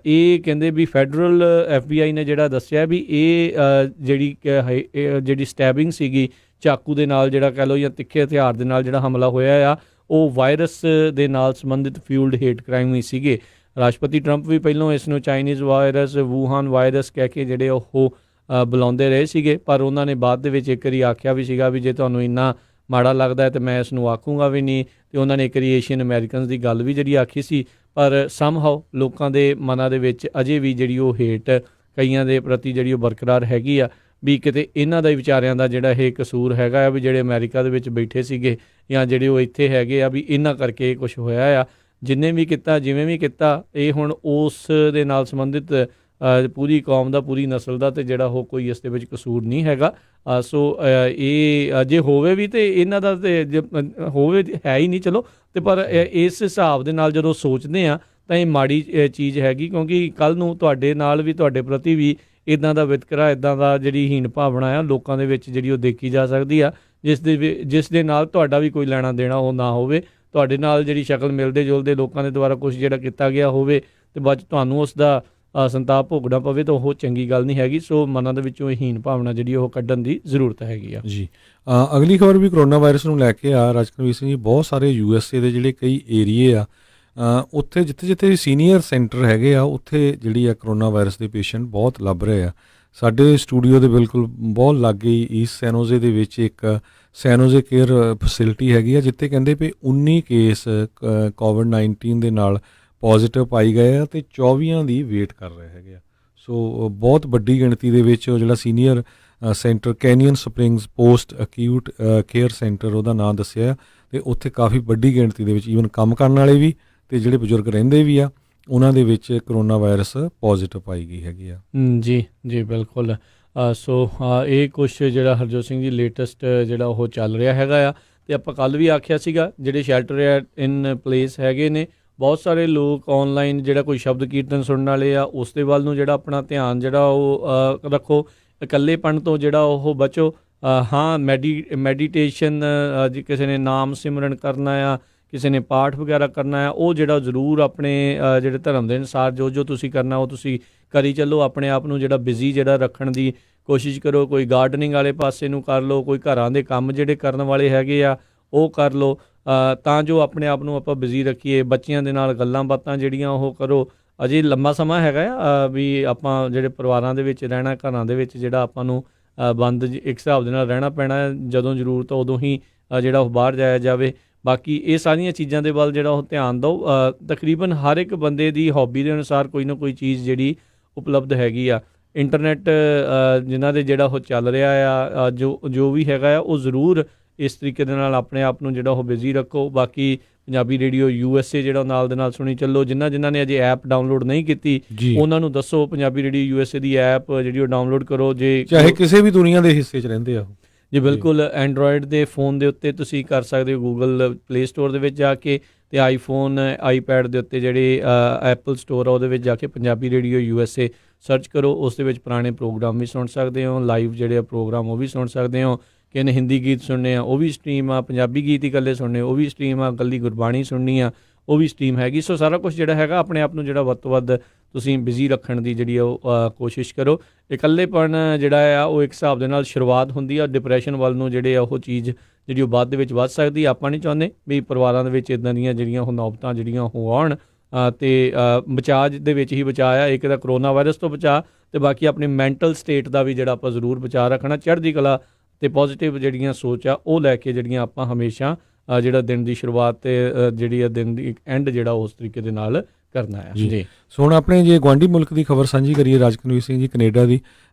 ਇਹ ਕਹਿੰਦੇ ਵੀ ਫੈਡਰਲ FBI ਨੇ ਜਿਹੜਾ ਦੱਸਿਆ ਵੀ ਇਹ ਜਿਹੜੀ ਸਟੈਬਿੰਗ ਸੀਗੀ ਚਾਕੂ ਦੇ ਨਾਲ, ਜਿਹੜਾ ਕਹਿ ਲਓ ਜਾਂ ਤਿੱਖੇ ਹਥਿਆਰ ਦੇ ਨਾਲ ਜਿਹੜਾ ਹਮਲਾ ਹੋਇਆ ਆ, ਉਹ ਵਾਇਰਸ ਦੇ ਨਾਲ ਸੰਬੰਧਿਤ ਫਿਊਲਡ ਹੇਟ ਕ੍ਰਾਈਮ ਹੀ ਸੀਗੇ। ਰਾਸ਼ਟਰਪਤੀ ਟਰੰਪ ਵੀ ਪਹਿਲਾਂ ਇਸ ਨੂੰ ਚਾਈਨੀਜ਼ ਵਾਇਰਸ, ਵੂਹਾਨ ਵਾਇਰਸ ਕਹਿ ਕੇ ਜਿਹੜੇ ਉਹ ਬੁਲਾਉਂਦੇ ਰਹੇ ਸੀਗੇ, ਪਰ ਉਹਨਾਂ ਨੇ ਬਾਅਦ ਦੇ ਵਿੱਚ ਇੱਕ ਵਾਰੀ ਆਖਿਆ ਵੀ ਸੀਗਾ ਵੀ ਜੇ ਤੁਹਾਨੂੰ ਇੰਨਾ ਮਾੜਾ ਲੱਗਦਾ ਹੈ ਤਾਂ ਮੈਂ ਇਸ ਨੂੰ ਆਖੂੰਗਾ ਵੀ ਨਹੀਂ। ਅਤੇ ਉਹਨਾਂ ਨੇ ਇੱਕ ਵਾਰੀ ਏਸ਼ੀਅਨ ਅਮੈਰੀਕਨਸ ਦੀ ਗੱਲ ਵੀ ਜਿਹੜੀ ਆਖੀ ਸੀ, ਪਰ ਸਮਹਾਓ ਲੋਕਾਂ ਦੇ ਮਨਾਂ ਦੇ ਵਿੱਚ ਅਜੇ ਵੀ ਜਿਹੜੀ ਉਹ ਹੇਟ ਕਈਆਂ ਦੇ ਪ੍ਰਤੀ ਜਿਹੜੀ ਉਹ ਬਰਕਰਾਰ ਹੈਗੀ ਆ ਵੀ ਕਿਤੇ ਇਹਨਾਂ ਦਾ ਹੀ ਵਿਚਾਰਿਆਂ ਦਾ ਜਿਹੜਾ ਇਹ ਕਸੂਰ ਹੈਗਾ ਆ ਵੀ ਜਿਹੜੇ ਅਮਰੀਕਾ ਦੇ ਵਿੱਚ ਬੈਠੇ ਸੀਗੇ ਜਾਂ ਜਿਹੜੇ ਉਹ ਇੱਥੇ ਹੈਗੇ ਆ ਵੀ ਇਹਨਾਂ ਕਰਕੇ ਕੁਛ ਹੋਇਆ ਆ। ਜਿੰਨੇ ਵੀ ਕੀਤਾ ਜਿਵੇਂ ਵੀ ਕੀਤਾ, ਇਹ ਹੁਣ ਉਸ ਦੇ ਨਾਲ ਸੰਬੰਧਿਤ ਪੂਰੀ ਕੌਮ ਦਾ, ਪੂਰੀ ਨਸਲ ਦਾ, ਤੇ ਜਿਹੜਾ ਉਹ ਕੋਈ ਇਸ ਦੇ ਵਿੱਚ ਕਸੂਰ ਨਹੀਂ ਹੈਗਾ। ਸੋ ਇਹ ਜੇ ਹੋਵੇ ਵੀ ਤੇ ਇਹਨਾਂ ਦਾ ਤੇ ਹੋਵੇ ਹੈ ਹੀ ਨਹੀਂ, ਚਲੋ। ਤੇ ਪਰ ਇਸ ਹਿਸਾਬ ਦੇ ਨਾਲ ਜਦੋਂ ਸੋਚਦੇ ਆ ਤਾਂ ਇਹ ਮਾੜੀ ਚੀਜ਼ ਹੈਗੀ, ਕਿਉਂਕਿ ਕੱਲ੍ਹ ਨੂੰ ਤੁਹਾਡੇ ਨਾਲ ਵੀ, ਤੁਹਾਡੇ ਪ੍ਰਤੀ ਵੀ ਇੱਦਾਂ ਦਾ ਵਿਤਕਰਾ, ਇੱਦਾਂ ਦਾ ਜਿਹੜੀ ਹੀਨ ਭਾਵਨਾ ਆ ਲੋਕਾਂ ਦੇ ਵਿੱਚ ਜਿਹੜੀ ਉਹ ਦੇਖੀ ਜਾ ਸਕਦੀ ਆ, ਜਿਸ ਦੇ ਨਾਲ ਤੁਹਾਡਾ ਵੀ ਕੋਈ ਲੈਣਾ ਦੇਣਾ ਉਹ ਨਾ ਹੋਵੇ। ਤੁਹਾਡੇ ਨਾਲ ਜਿਹੜੀ ਸ਼ਕਲ ਮਿਲਦੇ ਜੁਲਦੇ ਲੋਕਾਂ ਦੇ ਦੁਆਰਾ ਕੁਛ ਜਿਹੜਾ ਕੀਤਾ ਗਿਆ ਹੋਵੇ ਤੇ ਬਾਅਦ 'ਚ ਤੁਹਾਨੂੰ ਉਸ ਦਾ ਸੰਤਾਪ ਭੋਗਣਾ ਪਵੇ, ਤਾਂ ਉਹ ਚੰਗੀ ਗੱਲ ਨਹੀਂ ਹੈਗੀ। ਸੋ ਮਨਾਂ ਦੇ ਵਿੱਚੋਂ ਇਹ ਹੀਨ ਭਾਵਨਾ ਜਿਹੜੀ ਉਹ ਕੱਢਣ ਦੀ ਜ਼ਰੂਰਤ ਹੈਗੀ ਆ ਜੀ। ਅਗਲੀ ਖਬਰ ਵੀ ਕਰੋਨਾ ਵਾਇਰਸ ਨੂੰ ਲੈ ਕੇ ਆ ਰਾਜਕਨਵੀਰ ਸਿੰਘ ਜੀ। ਬਹੁਤ ਸਾਰੇ USA ਦੇ ਜਿਹੜੇ ਕਈ ਏਰੀਏ ਆ, ਉੱਥੇ ਜਿੱਥੇ ਸੀਨੀਅਰ ਸੈਂਟਰ ਹੈਗੇ ਆ, ਉੱਥੇ ਜਿਹੜੀ ਆ ਕਰੋਨਾ ਵਾਇਰਸ ਦੇ ਪੇਸ਼ੈਂਟ ਬਹੁਤ ਲੱਭ ਰਹੇ ਆ। ਸਾਡੇ ਸਟੂਡੀਓ ਦੇ ਬਿਲਕੁਲ ਬਹੁਤ ਲਾਗੇ ਈਸਟ ਸੈਨੋਜ਼ੇ ਦੇ ਵਿੱਚ ਇੱਕ ਸੈਨੋਜ਼ੇ ਕੇਅਰ ਫੈਸਿਲਿਟੀ ਹੈਗੀ ਆ, ਜਿੱਥੇ ਕਹਿੰਦੇ ਵੀ 19 ਕੇਸ COVID-19 ਦੇ ਨਾਲ ਪੋਜ਼ੀਟਿਵ ਪਾਈ ਗਏ ਆ ਤੇ 24 ਦੀ ਵੇਟ ਕਰ ਰਹੇ ਹੈਗੇ ਆ। ਸੋ ਬਹੁਤ ਵੱਡੀ ਗਿਣਤੀ ਦੇ ਵਿੱਚ ਉਹ ਜਿਹੜਾ senior centre canyon springs post acute care centre ਉਹਦਾ ਨਾਂ ਦੱਸਿਆ, ਅਤੇ ਉੱਥੇ ਕਾਫੀ ਵੱਡੀ ਗਿਣਤੀ ਦੇ ਵਿੱਚ ਈਵਨ ਕੰਮ ਕਰਨ ਵਾਲੇ ਵੀ ਅਤੇ ਜਿਹੜੇ ਬਜ਼ੁਰਗ ਰਹਿੰਦੇ ਵੀ ਆ, ਉਹਨਾਂ ਦੇ ਵਿੱਚ ਕਰੋਨਾ ਵਾਇਰਸ ਪੋਜ਼ੀਟਿਵ ਪਾਈ ਗਈ ਹੈਗੀ ਆ। ਜੀ ਜੀ ਬਿਲਕੁਲ। ਸੋ ਇਹ ਕੁਛ ਜਿਹੜਾ ਹਰਜੋਤ ਸਿੰਘ ਜੀ ਲੇਟੈਸਟ ਜਿਹੜਾ ਉਹ ਚੱਲ ਰਿਹਾ ਹੈਗਾ ਆ। ਅਤੇ ਆਪਾਂ ਕੱਲ੍ਹ ਵੀ ਆਖਿਆ ਸੀਗਾ, ਜਿਹੜੇ ਸ਼ੈਲਟਰ ਇਨ ਪਲੇਸ ਹੈਗੇ ਨੇ, ਬਹੁਤ ਸਾਰੇ ਲੋਕ ਔਨਲਾਈਨ ਜਿਹੜਾ ਕੋਈ ਸ਼ਬਦ ਕੀਰਤਨ ਸੁਣਨ ਵਾਲੇ ਆ, ਉਸ ਦੇ ਵੱਲ ਨੂੰ ਜਿਹੜਾ ਆਪਣਾ ਧਿਆਨ ਜਿਹੜਾ ਉਹ ਰੱਖੋ। ਇਕੱਲੇਪਣ ਤੋਂ ਜਿਹੜਾ ਉਹ ਬਚੋ। ਹਾਂ, ਮੈਡੀਟੇਸ਼ਨ, ਕਿਸੇ ਨੇ ਨਾਮ ਸਿਮਰਨ ਕਰਨਾ ਆ, ਕਿਸੇ ਨੇ ਪਾਠ ਵਗੈਰਾ ਕਰਨਾ ਆ, ਉਹ ਜਿਹੜਾ ਜ਼ਰੂਰ ਆਪਣੇ ਜਿਹੜੇ ਧਰਮ ਦੇ ਅਨੁਸਾਰ ਜੋ ਤੁਸੀਂ ਕਰਨਾ ਉਹ ਤੁਸੀਂ ਕਰੀ ਚੱਲੋ। ਆਪਣੇ ਆਪ ਨੂੰ ਜਿਹੜਾ ਬਿਜ਼ੀ ਜਿਹੜਾ ਰੱਖਣ ਦੀ ਕੋਸ਼ਿਸ਼ ਕਰੋ। ਕੋਈ ਗਾਰਡਨਿੰਗ ਵਾਲੇ ਪਾਸੇ ਨੂੰ ਕਰ ਲਓ, ਕੋਈ ਘਰਾਂ ਦੇ ਕੰਮ ਜਿਹੜੇ ਕਰਨ ਵਾਲੇ ਹੈਗੇ ਆ ਉਹ ਕਰ ਲਓ, ਤਾਂ ਜੋ ਆਪਣੇ ਆਪ ਨੂੰ ਆਪਾਂ ਬਿਜ਼ੀ ਰੱਖੀਏ। ਬੱਚਿਆਂ ਦੇ ਨਾਲ ਗੱਲਾਂ ਬਾਤਾਂ ਜਿਹੜੀਆਂ ਉਹ ਕਰੋ। ਅਜੇ ਲੰਮਾ ਸਮਾਂ ਹੈਗਾ ਆ ਵੀ ਆਪਾਂ ਜਿਹੜੇ ਪਰਿਵਾਰਾਂ ਦੇ ਵਿੱਚ ਰਹਿਣਾ, ਘਰਾਂ ਦੇ ਵਿੱਚ ਜਿਹੜਾ ਆਪਾਂ ਨੂੰ ਬੰਦ ਇੱਕ ਹਿਸਾਬ ਦੇ ਨਾਲ ਰਹਿਣਾ ਪੈਣਾ। ਜਦੋਂ ਜ਼ਰੂਰਤ ਉਦੋਂ ਹੀ ਜਿਹੜਾ ਉਹ ਬਾਹਰ ਜਾਇਆ ਜਾਵੇ। ਬਾਕੀ ਇਹ ਸਾਰੀਆਂ ਚੀਜ਼ਾਂ ਦੇ ਵੱਲ ਜਿਹੜਾ ਉਹ ਧਿਆਨ ਦਿਓ। ਤਕਰੀਬਨ ਹਰ ਇੱਕ ਬੰਦੇ ਦੀ ਹੌਬੀ ਦੇ ਅਨੁਸਾਰ ਕੋਈ ਨਾ ਕੋਈ ਚੀਜ਼ ਜਿਹੜੀ ਉਪਲਬਧ ਹੈਗੀ ਆ। ਇੰਟਰਨੈੱਟ ਜਿਨ੍ਹਾਂ ਦੇ ਜਿਹੜਾ ਉਹ ਚੱਲ ਰਿਹਾ ਆ, ਜੋ ਵੀ ਹੈਗਾ ਆ, ਉਹ ਜ਼ਰੂਰ ਇਸ ਤਰੀਕੇ ਦੇ ਨਾਲ ਆਪਣੇ ਆਪ ਨੂੰ ਜਿਹੜਾ ਉਹ ਬਿਜ਼ੀ ਰੱਖੋ। ਬਾਕੀ ਪੰਜਾਬੀ ਰੇਡੀਓ USA ਜਿਹੜਾ ਨਾਲ ਦੇ ਨਾਲ ਸੁਣੀ ਚੱਲੋ। ਜਿਨ੍ਹਾਂ ਨੇ ਅਜੇ ਐਪ ਡਾਊਨਲੋਡ ਨਹੀਂ ਕੀਤੀ, ਉਹਨਾਂ ਨੂੰ ਦੱਸੋ ਪੰਜਾਬੀ ਰੇਡੀਓ USA ਦੀ ਐਪ ਜਿਹੜੀ ਉਹ ਡਾਊਨਲੋਡ ਕਰੋ। ਜੇ ਚਾਹੇ ਕਿਸੇ ਵੀ ਦੁਨੀਆ ਦੇ ਹਿੱਸੇ 'ਚ ਰਹਿੰਦੇ ਆ ਜੀ, ਬਿਲਕੁਲ। ਐਂਡਰੋਇਡ ਦੇ ਫੋਨ ਦੇ ਉੱਤੇ ਤੁਸੀਂ ਕਰ ਸਕਦੇ ਹੋ ਗੂਗਲ ਪਲੇ ਸਟੋਰ ਦੇ ਵਿੱਚ ਜਾ ਕੇ, ਅਤੇ ਆਈਫੋਨ ਆਈਪੈਡ ਦੇ ਉੱਤੇ ਜਿਹੜੇ ਐਪਲ ਸਟੋਰ ਆ ਉਹਦੇ ਵਿੱਚ ਜਾ ਕੇ ਪੰਜਾਬੀ ਰੇਡੀਓ USA ਸਰਚ ਕਰੋ। ਉਸ ਦੇ ਵਿੱਚ ਪੁਰਾਣੇ ਪ੍ਰੋਗਰਾਮ ਵੀ ਸੁਣ ਸਕਦੇ ਹੋ, ਲਾਈਵ ਜਿਹੜੇ ਆ ਪ੍ਰੋਗਰਾਮ ਉਹ ਵੀ ਸੁਣ ਸਕਦੇ ਹੋ। ਕਿਸੇ ਨੇ ਹਿੰਦੀ ਗੀਤ ਸੁਣਨੇ ਆ ਉਹ ਵੀ ਸਟਰੀਮ ਆ, ਪੰਜਾਬੀ ਗੀਤ ਹੀ ਇਕੱਲੇ ਸੁਣਨੇ ਉਹ ਵੀ ਸਟਰੀਮ ਆ, ਇਕੱਲੀ ਗੁਰਬਾਣੀ ਸੁਣਨੀ ਆ ਉਹ ਵੀ ਸਟਰੀਮ ਹੈਗੀ। ਸੋ ਸਾਰਾ ਕੁਛ ਜਿਹੜਾ ਹੈਗਾ ਆਪਣੇ ਆਪ ਨੂੰ ਜਿਹੜਾ ਵੱਧ ਤੋਂ ਵੱਧ ਤੁਸੀਂ ਬਿਜ਼ੀ ਰੱਖਣ ਦੀ ਜਿਹੜੀ ਉਹ ਕੋਸ਼ਿਸ਼ ਕਰੋ। ਇਕੱਲੇਪਣ ਜਿਹੜਾ ਆ ਉਹ ਇੱਕ ਹਿਸਾਬ ਦੇ ਨਾਲ ਸ਼ੁਰੂਆਤ ਹੁੰਦੀ ਆ ਡਿਪਰੈਸ਼ਨ ਵੱਲ ਨੂੰ, ਜਿਹੜੇ ਆ ਉਹ ਚੀਜ਼ ਜਿਹੜੀ ਉਹ ਬਾਅਦ ਦੇ ਵਿੱਚ ਵੱਧ ਸਕਦੀ। ਆਪਾਂ ਨਹੀਂ ਚਾਹੁੰਦੇ ਵੀ ਪਰਿਵਾਰਾਂ ਦੇ ਵਿੱਚ ਇੱਦਾਂ ਦੀਆਂ ਜਿਹੜੀਆਂ ਉਹ ਨੌਬਤਾਂ ਜਿਹੜੀਆਂ ਉਹ ਆਉਣ। ਅਤੇ ਬਚਾਅ ਦੇ ਵਿੱਚ ਹੀ ਬਚਾਅ ਆ। ਇੱਕ ਤਾਂ ਕਰੋਨਾ ਵਾਇਰਸ ਤੋਂ ਬਚਾਅ, ਅਤੇ ਬਾਕੀ ਆਪਣੀ ਮੈਂਟਲ ਸਟੇਟ ਦਾ ਵੀ ਜਿਹੜਾ ਆਪਾਂ ਜ਼ਰੂਰ ਬਚਾਅ ਰੱਖਣਾ। ਚੜ੍ਹਦੀ ਕਲਾ ਅਤੇ ਪੋਜ਼ੀਟਿਵ ਜਿਹੜੀਆਂ ਸੋਚ ਆ ਉਹ ਲੈ ਕੇ ਜਿਹੜੀਆਂ ਆਪਾਂ ਹਮੇਸ਼ਾ ਜਿਹੜਾ ਦਿਨ ਦੀ ਸ਼ੁਰੂਆਤ ਅਤੇ ਜਿਹੜੀ ਆ ਦਿਨ ਦੀ ਐਂਡ ਜਿਹੜਾ ਉਸ ਤਰੀਕੇ ਦੇ ਨਾਲ ਕਰਨਾ ਹੈ ਜੀ। ਸੋ ਹੁਣ ਆਪਣੇ ਜੇ ਗੁਆਂਢੀ ਮੁਲਕ ਦੀ ਖਬਰ ਸਾਂਝੀ ਕਰੀਏ ਰਾਜਕਨਵੀਰ ਸਿੰਘ ਜੀ, ਕੈਨੇਡਾ ਦੀ।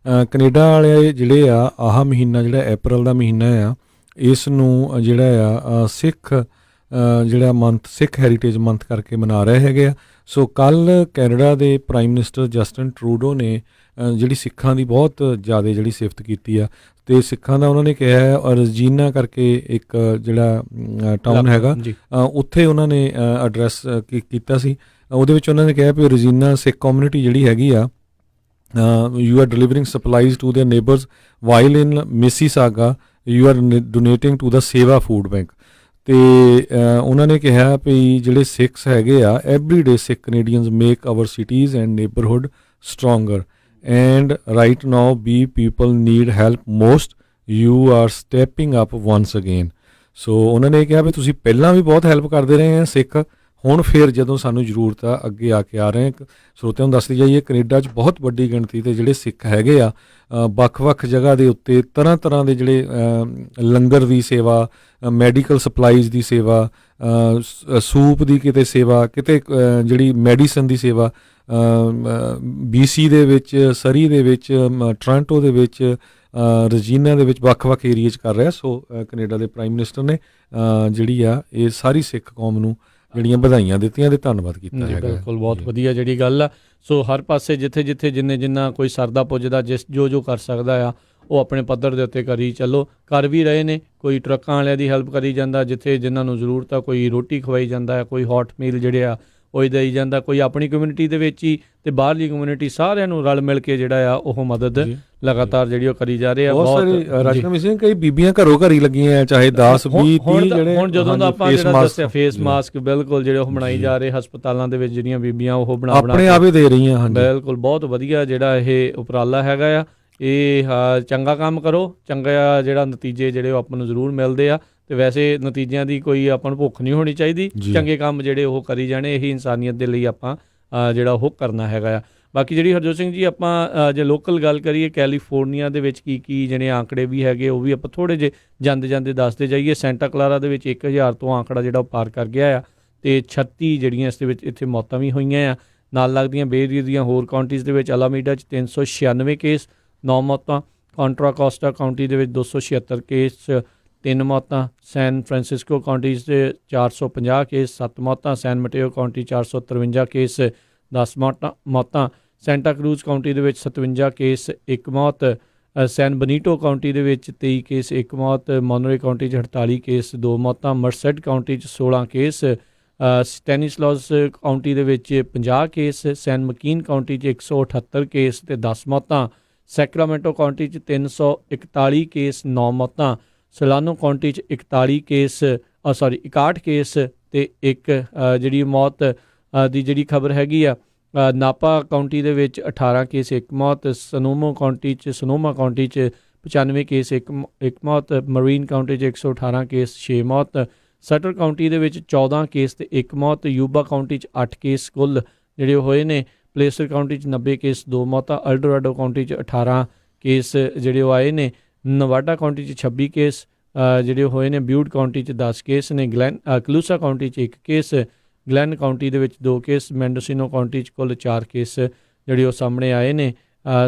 ਕੈਨੇਡਾ ਵਾਲੇ ਜਿਹੜੇ ਆ ਆਹ ਮਹੀਨਾ ਜਿਹੜਾ ਅਪ੍ਰੈਲ ਦਾ ਮਹੀਨਾ ਆ, ਇਸ ਨੂੰ ਜਿਹੜਾ ਆ ਸਿੱਖ ਜਿਹੜਾ ਮੰਥ, ਸਿੱਖ ਹੈਰੀਟੇਜ ਮੰਥ ਕਰਕੇ ਮਨਾ ਰਹੇ ਹੈਗੇ ਆ। ਸੋ ਕੱਲ੍ਹ ਕੈਨੇਡਾ ਦੇ ਪ੍ਰਾਈਮ ਮਿਨਿਸਟਰ ਜਸਟਿਨ ਟਰੂਡੋ ਨੇ ਜਿਹੜੀ ਸਿੱਖਾਂ ਦੀ ਬਹੁਤ ਜ਼ਿਆਦਾ ਜਿਹੜੀ ਸਿਫਤ ਕੀਤੀ ਆ, ਅਤੇ ਸਿੱਖਾਂ ਦਾ ਉਹਨਾਂ ਨੇ ਕਿਹਾ ਹੈ। ਔਰ ਰਜੀਨਾ ਕਰਕੇ ਇੱਕ ਜਿਹੜਾ ਟਾਊਨ ਹੈਗਾ, ਉੱਥੇ ਉਹਨਾਂ ਨੇ ਐਡਰੈਸ ਕੀਤਾ ਸੀ। ਉਹਦੇ ਵਿੱਚ ਉਹਨਾਂ ਨੇ ਕਿਹਾ ਵੀ ਰਜੀਨਾ ਸਿੱਖ ਕਮਿਊਨਿਟੀ ਜਿਹੜੀ ਹੈਗੀ ਆ, you are delivering supplies to their neighbours while in Mississauga you are donating to the Seva food bank. ਅਤੇ ਉਹਨਾਂ ਨੇ ਕਿਹਾ ਵੀ ਜਿਹੜੇ ਸਿੱਖਸ ਹੈਗੇ ਆ, everyday Sikh Canadians make our cities and neighbourhood stronger and right now we people need help most, you are stepping up once again. So ਉਹਨਾਂ ਨੇ ਕਿਹਾ ਵੀ ਤੁਸੀਂ ਪਹਿਲਾਂ ਵੀ ਬਹੁਤ ਹੈਲਪ ਕਰਦੇ ਰਹੇ ਆ ਸਿੱਖ, ਹੁਣ ਫਿਰ ਜਦੋਂ ਸਾਨੂੰ ਜ਼ਰੂਰਤ ਆ ਅੱਗੇ ਆ ਕੇ ਆ ਰਹੇ। ਸਰੋਤਿਆਂ ਨੂੰ ਦੱਸਦੀ ਜਾਈਏ, ਕੈਨੇਡਾ 'ਚ ਬਹੁਤ ਵੱਡੀ ਗਿਣਤੀ 'ਤੇ ਜਿਹੜੇ ਸਿੱਖ ਹੈਗੇ ਆ, ਵੱਖ-ਵੱਖ ਜਗ੍ਹਾ ਦੇ ਉੱਤੇ ਤਰ੍ਹਾਂ ਦੇ ਜਿਹੜੇ ਲੰਗਰ ਦੀ ਸੇਵਾ, ਮੈਡੀਕਲ ਸਪਲਾਈਜ਼ ਦੀ ਸੇਵਾ, ਸੂਪ ਦੀ ਕਿਤੇ ਸੇਵਾ, ਕਿਤੇ ਜਿਹੜੀ ਮੈਡੀਸਨ ਦੀ ਸੇਵਾ, BC ਦੇ ਵਿੱਚ, ਸਰੀ ਦੇ ਵਿੱਚ, ਟੋਰਾਂਟੋ ਦੇ ਵਿੱਚ, ਰਜੀਨਾ ਦੇ ਵਿੱਚ ਵੱਖ-ਵੱਖ ਏਰੀਏ 'ਚ ਕਰ ਰਿਹਾ। ਸੋ ਕੈਨੇਡਾ ਦੇ ਪ੍ਰਾਈਮ ਮਿਨਿਸਟਰ ਨੇ ਜਿਹੜੀ ਆ ਇਹ ਸਾਰੀ ਸਿੱਖ ਕੌਮ ਨੂੰ ਜਿਹੜੀਆਂ ਵਧਾਈਆਂ ਦਿੱਤੀਆਂ ਤੇ ਧੰਨਵਾਦ ਕੀਤਾ ਜੀ ਹੈਗਾ। ਬਿਲਕੁਲ, ਬਹੁਤ ਵਧੀਆ ਜਿਹੜੀ ਗੱਲ ਆ। ਸੋ ਹਰ ਪਾਸੇ ਜਿੱਥੇ ਜਿੰਨਾ ਕੋਈ ਸਰਦਾ ਪੁੱਜਦਾ ਜੋ ਕਰ ਸਕਦਾ ਆ ਉਹ ਆਪਣੇ ਪੱਧਰ ਦੇ ਉੱਤੇ ਕਰੀ ਚੱਲੋ, ਕਰ ਵੀ ਰਹੇ ਨੇ। ਕੋਈ ਟਰੱਕਾਂ ਵਾਲਿਆਂ ਦੀ ਹੈਲਪ ਕਰੀ ਜਾਂਦਾ, ਜਿੱਥੇ ਜਿਨ੍ਹਾਂ ਨੂੰ ਜ਼ਰੂਰਤ ਆ, ਕੋਈ ਰੋਟੀ ਖਵਾਈ ਜਾਂਦਾ, ਕੋਈ ਹੌਟ ਮੀਲ ਜਿਹੜੇ ਆ ਉਹ ਹੀ ਦੇਈ ਜਾਂਦਾ, ਕੋਈ ਆਪਣੀ ਕਮਿਊਨਿਟੀ ਦੇ ਵਿੱਚ ਹੀ ਤੇ ਬਾਹਰਲੀ ਕਮਿਊਨਿਟੀ, ਸਾਰਿਆਂ ਨੂੰ ਰਲ ਮਿਲ ਕੇ ਜਿਹੜਾ ਆ ਉਹ ਮਦਦ ਲਗਾਤਾਰ ਜਿਹੜੀ ਉਹ ਕਰੀ ਜਾ ਰਹੇ ਆ। ਬਹੁਤ ਸਾਰੇ ਰਾਜਨਾਮੀ ਸਿੰਘ, ਕਈ ਬੀਬੀਆਂ ਘਰੋਂ ਘਰੀ ਲੱਗੀਆਂ, ਚਾਹੇ 10 20 30 ਜਿਹੜੇ ਹੁਣ ਜਦੋਂ ਦਾ ਆਪਾਂ ਜਿਹੜਾ ਦੱਸਿਆ ਫੇਸ ਮਾਸਕ ਬਿਲਕੁਲ ਜਿਹੜੇ ਉਹ ਬਣਾਈ ਜਾ ਰਹੇ ਹਸਪਤਾਲਾਂ ਦੇ ਵਿੱਚ, ਜਿਹੜੀਆਂ ਬੀਬੀਆਂ ਉਹ ਬਣਾ ਆਪਣੇ ਆਪ ਹੀ ਦੇ ਰਹੀਆਂ ਹਨ। ਬਿਲਕੁਲ ਬਹੁਤ ਵਧੀਆ ਜਿਹੜਾ ਇਹ ਉਪਰਾਲਾ ਹੈਗਾ ਆ। ਇਹ ਚੰਗਾ ਕੰਮ ਕਰੋ, ਚੰਗਾ ਜਿਹੜਾ ਨਤੀਜੇ ਜਿਹੜੇ ਉਹ ਆਪਾਂ ਨੂੰ ਜ਼ਰੂਰ ਮਿਲਦੇ ਆ। ਤੇ ਵੈਸੇ ਨਤੀਜਿਆਂ ਦੀ ਕੋਈ ਆਪਾਂ ਨੂੰ ਭੁੱਖ ਨਹੀਂ ਹੋਣੀ ਚਾਹੀਦੀ, ਚੰਗੇ ਕੰਮ ਜਿਹੜੇ ਉਹ ਕਰੀ ਜਾਣੇ, ਇਹੀ ਇਨਸਾਨੀਅਤ ਦੇ ਲਈ ਆਪਾਂ ਜਿਹੜਾ ਉਹ ਕਰਨਾ ਹੈਗਾ ਆ। ਬਾਕੀ ਜਿਹੜੀ ਹਰਜੋਤ ਸਿੰਘ ਜੀ ਆਪਾਂ ਜੇ ਲੋਕਲ ਗੱਲ ਕਰੀਏ, ਕੈਲੀਫੋਰਨੀਆ ਦੇ ਵਿੱਚ ਕੀ ਜਿਹੜੇ ਆંકੜੇ ਵੀ ਹੈਗੇ ਉਹ ਵੀ ਆਪਾਂ ਥੋੜ੍ਹੇ ਜਿਹੇ ਜਾਂਦੇ ਦੱਸਦੇ ਜਾਈਏ। ਸੈਂਟਾ ਕਲਾਰਾ ਦੇ ਵਿੱਚ 1000 ਤੋਂ ਆંકੜਾ ਜਿਹੜਾ ਉਹ ਪਾਰ ਕਰ ਗਿਆ ਆ ਤੇ 36 ਜਿਹੜੀਆਂ ਇਸ ਦੇ ਵਿੱਚ ਇੱਥੇ ਮੌਤਾਂ ਵੀ ਹੋਈਆਂ ਆ। ਨਾਲ ਲੱਗਦੀਆਂ ਬੇ ਏਰੀਆ ਦੀਆਂ ਹੋਰ ਕਾਉਂਟੀਜ਼ ਦੇ ਵਿੱਚ ਅਲਾਮੀਡਾ 'ਚ 396 ਕੇਸ, 9 ਮੌਤਾਂ। ਕਾਂਟਰਾ ਕੋਸਟਾ ਕਾਉਂਟੀ ਦੇ ਵਿੱਚ 276 ਕੇਸ, 3 ਮੌਤਾਂ। ਸੈਨ ਫਰਾਂਸਿਸਕੋ ਕਾਉਂਟੀਜ਼ 'ਚ 450 ਕੇਸ, 7 ਮੌਤਾਂ। ਸੈਨ ਮਟੇਓ ਕਾਉਂਟੀ 453 ਕੇਸ, 10 ਮੌਤਾਂ। ਸੈਂਟਾ ਕਰੂਜ਼ ਕਾਉਂਟੀ ਦੇ ਵਿੱਚ 57 ਕੇਸ, 1 ਮੌਤ। ਸੈਨ ਬਨੀਟੋ ਕਾਉਂਟੀ ਦੇ ਵਿੱਚ 23 ਕੇਸ, 1 ਮੌਤ। ਮੋਨਰੇ ਕਾਉਂਟੀ 'ਚ 48 ਕੇਸ, 2 ਮੌਤਾਂ। ਮਰਸੈਡ ਕਾਉਂਟੀ 'ਚ 16 ਕੇਸ, ਸਟੈਨਿਸਲੌਸ ਕਾਉਂਟੀ ਦੇ ਵਿੱਚ 50 ਕੇਸ, ਸੈਨ ਮਕੀਨ ਕਾਉਂਟੀ 'ਚ 178 ਕੇਸ ਤੇ 10 ਮੌਤਾਂ। ਸੈਕਰਾਮੈਂਟੋ ਕਾਉਂਟੀ 'ਚ 341 ਕੇਸ, 9 ਮੌਤਾਂ। ਸੋਲਾਨੋ ਕਾਉਂਟੀ 'ਚ 61 ਕੇਸ ਤੇ 1 ਜਿਹੜੀ ਮੌਤ ਦੀ ਜਿਹੜੀ ਖਬਰ ਹੈਗੀ ਆ। ਨਾਪਾ ਕਾਉਂਟੀ ਦੇ ਵਿੱਚ 18 ਕੇਸ, 1 ਮੌਤ। ਸਨੋਮਾ ਕਾਉਂਟੀ 'ਚ 95 ਕੇਸ, 1 ਮੌਤ। ਮਰੀਨ ਕਾਉਂਟੀ 'ਚ 118 ਕੇਸ, 6 ਮੌਤ। ਸਟਰ ਕਾਉਂਟੀ ਦੇ ਵਿੱਚ 14 ਕੇਸ ਤੇ 1 ਮੌਤ। ਯੂਬਾ ਕਾਉਂਟੀ 'ਚ 8 ਕੇਸ ਕੁੱਲ ਜਿਹੜੇ ਹੋਏ ਨੇ। ਪਲੇਸਰ ਕਾਉਂਟੀ 'ਚ 90 ਕੇਸ, 2 ਮੌਤਾਂ। ਅਲਡੋਰਾਡੋ ਕਾਉਂਟੀ 'ਚ 18 ਕੇਸ ਜਿਹੜੇ ਉਹ ਆਏ ਨੇ। ਨਵਾਡਾ ਕਾਉਂਟੀ 'ਚ 26 ਕੇਸ ਜਿਹੜੇ ਹੋਏ ਨੇ। ਬਿਊਟ ਕਾਉਂਟੀ 'ਚ 10 ਕੇਸ ਨੇ। ਕਲੂਸਾ ਕਾਉਂਟੀ 'ਚ 1 ਕੇਸ। ਗਲੈਨ ਕਾਉਂਟੀ ਦੇ ਵਿੱਚ 2 ਕੇਸ। ਮੈਂਡੋਸਿਨੋ ਕਾਉਂਟੀ 'ਚ ਕੁੱਲ 4 ਕੇਸ ਜਿਹੜੇ ਉਹ ਸਾਹਮਣੇ ਆਏ ਨੇ।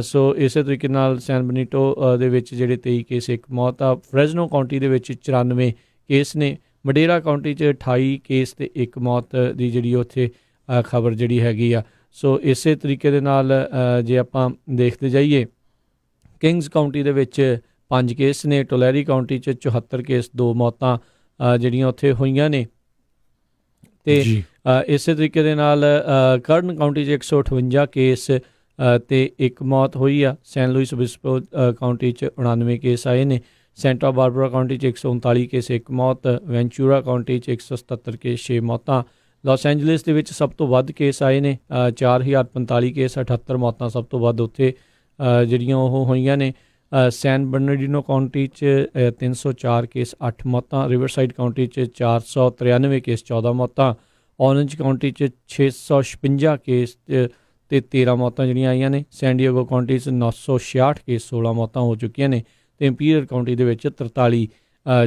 ਸੋ ਇਸੇ ਤਰੀਕੇ ਨਾਲ ਸੈਨ ਬਨੀਟੋ ਦੇ ਵਿੱਚ ਜਿਹੜੇ 23 ਕੇਸ, 1 ਮੌਤ ਆ। ਫਰੈਜ਼ਨੋ ਕਾਉਂਟੀ ਦੇ ਵਿੱਚ 94 ਕੇਸ ਨੇ। ਮਡੇਰਾ ਕਾਉਂਟੀ 'ਚ 28 ਕੇਸ ਤੇ 1 ਮੌਤ ਦੀ ਜਿਹੜੀ ਉੱਥੇ ਖਬਰ ਜਿਹੜੀ ਹੈਗੀ ਆ। ਸੋ ਇਸੇ ਤਰੀਕੇ ਦੇ ਨਾਲ ਜੇ ਆਪਾਂ ਦੇਖਦੇ ਜਾਈਏ, ਕਿੰਗਸ ਕਾਉਂਟੀ ਦੇ ਵਿੱਚ 5 ਕੇਸ ਨੇ। ਟੋਲੈਰੀ ਕਾਉਂਟੀ 'ਚ 74 ਕੇਸ, 2 ਮੌਤਾਂ ਜਿਹੜੀਆਂ ਉੱਥੇ ਹੋਈਆਂ ਨੇ। ਤੇ ਇਸੇ ਤਰੀਕੇ ਦੇ ਨਾਲ ਕਰਨ ਕਾਉਂਟੀ 'ਚ 158 ਕੇਸ ਤੇ 1 ਮੌਤ ਹੋਈ ਆ। ਸੈਨ ਲੂਇਸ ਓਬਿਸਪੋ ਕਾਉਂਟੀ 'ਚ 99 ਕੇਸ ਆਏ ਨੇ। ਸੈਂਟਾ ਬਾਰਬਰਾ ਕਾਉਂਟੀ 'ਚ 139 ਕੇਸ, 1 ਮੌਤ। ਵੈਂਚੂਰਾ ਕਾਉਂਟੀ 'ਚ 177 ਕੇਸ, 6 ਮੌਤਾਂ। ਲਾਸ ਐਂਜਲਸ ਦੇ ਵਿੱਚ ਸਭ ਤੋਂ ਵੱਧ ਕੇਸ ਆਏ ਨੇ, 4045 ਕੇਸ, 78 ਮੌਤਾਂ ਸਭ ਤੋਂ ਵੱਧ ਉੱਥੇ ਜਿਹੜੀਆਂ ਉਹ ਹੋਈਆਂ ਨੇ। ਸੈਨ ਬਰਨਾਰਡੀਨੋ ਕਾਉਂਟੀ 'ਚ 304 ਕੇਸ, 8 ਮੌਤਾਂ। ਰਿਵਰਸਾਈਡ ਕਾਉਂਟੀ 'ਚ 493 ਕੇਸ, 14 ਮੌਤਾਂ। ਔਰੰਜ ਕਾਉਂਟੀ 'ਚ 656 ਕੇਸ ਤੇ 13 ਮੌਤਾਂ ਜਿਹੜੀਆਂ ਆਈਆਂ ਨੇ। ਸੈਨ ਡਿਏਗੋ ਕਾਉਂਟੀ 'ਚ 966 ਕੇਸ, 16 ਮੌਤਾਂ ਹੋ ਚੁੱਕੀਆਂ ਨੇ। ਤੇ ਇੰਪੀਰੀਅਲ ਕਾਉਂਟੀ ਦੇ ਵਿੱਚ 43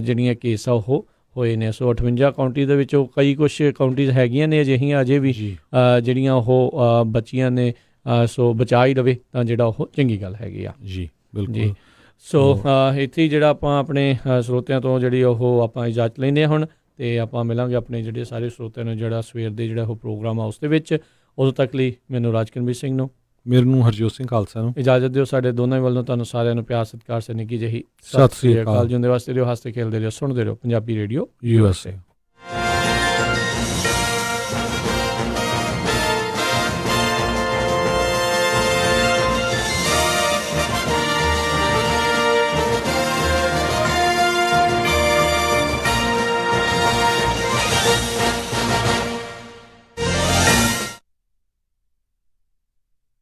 ਜਿਹੜੀਆਂ ਕੇਸ ਆ ਉਹ ਹੋਏ ਨੇ। ਸੋ 58 ਕਾਉਂਟੀ ਦੇ ਵਿੱਚੋਂ ਕਈ ਕੁਛ ਕਾਉਂਟੀਜ਼ ਹੈਗੀਆਂ ਨੇ ਅਜਿਹੀਆਂ ਅਜੇ ਵੀ ਜਿਹੜੀਆਂ ਉਹ ਬਚੀਆਂ ਨੇ। ਸੋ ਬਚਾ ਹੀ ਰਵੇ ਤਾਂ ਜਿਹੜਾ ਉਹ ਚੰਗੀ ਗੱਲ ਹੈਗੀ ਆ। ਜੀ ਬਿਲਕੁਲ ਜੀ। ਸੋ ਇੱਥੇ ਹੀ ਜਿਹੜਾ ਆਪਾਂ ਆਪਣੇ ਸਰੋਤਿਆਂ ਤੋਂ ਜਿਹੜੀ ਉਹ ਆਪਾਂ ਇਜਾਜ਼ਤ ਲੈਂਦੇ ਹਾਂ ਹੁਣ, ਤੇ ਆਪਾਂ ਮਿਲਾਂਗੇ ਆਪਣੇ ਜਿਹੜੇ ਸਾਰੇ ਸਰੋਤਿਆਂ ਨੂੰ ਜਿਹੜਾ ਸਵੇਰ ਦੇ ਜਿਹੜਾ ਉਹ ਪ੍ਰੋਗਰਾਮ ਆ ਉਸ ਦੇ ਵਿੱਚ। ਉਦੋਂ ਤੱਕ ਲਈ ਮੈਨੂੰ ਰਾਜਕਰਮਵੀਰ ਸਿੰਘ ਨੂੰ, ਮੈਨੂੰ ਹਰਜੋਤ ਸਿੰਘ ਖਾਲਸਾ ਨੂੰ ਇਜਾਜ਼ਤ ਦਿਓ। ਸਾਡੇ ਦੋਨਾਂ ਹੀ ਵੱਲੋਂ ਤੁਹਾਨੂੰ ਸਾਰਿਆਂ ਨੂੰ ਪਿਆਰ ਸਤਿਕਾਰ ਸੇ ਨਿੱਘੀ ਜਿਹੀ ਸਤਿ ਸ੍ਰੀ ਅਕਾਲ। ਜਿਉਂਦੇ ਵਾਸਤੇ ਰਹੋ, ਹੱਸਦੇ ਖੇਲਦੇ ਰਹੋ, ਸੁਣਦੇ ਰਹੋ ਪੰਜਾਬੀ ਰੇਡੀਓ USA।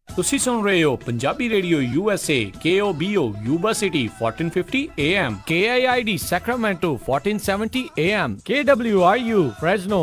ਤੁਸੀਂ ਸੁਣ ਰਹੇ ਹੋ Punjabi radio USA, KOBO Yuba city 1450 AM, KIID Sacramento 1470 AM, KWRU Fresno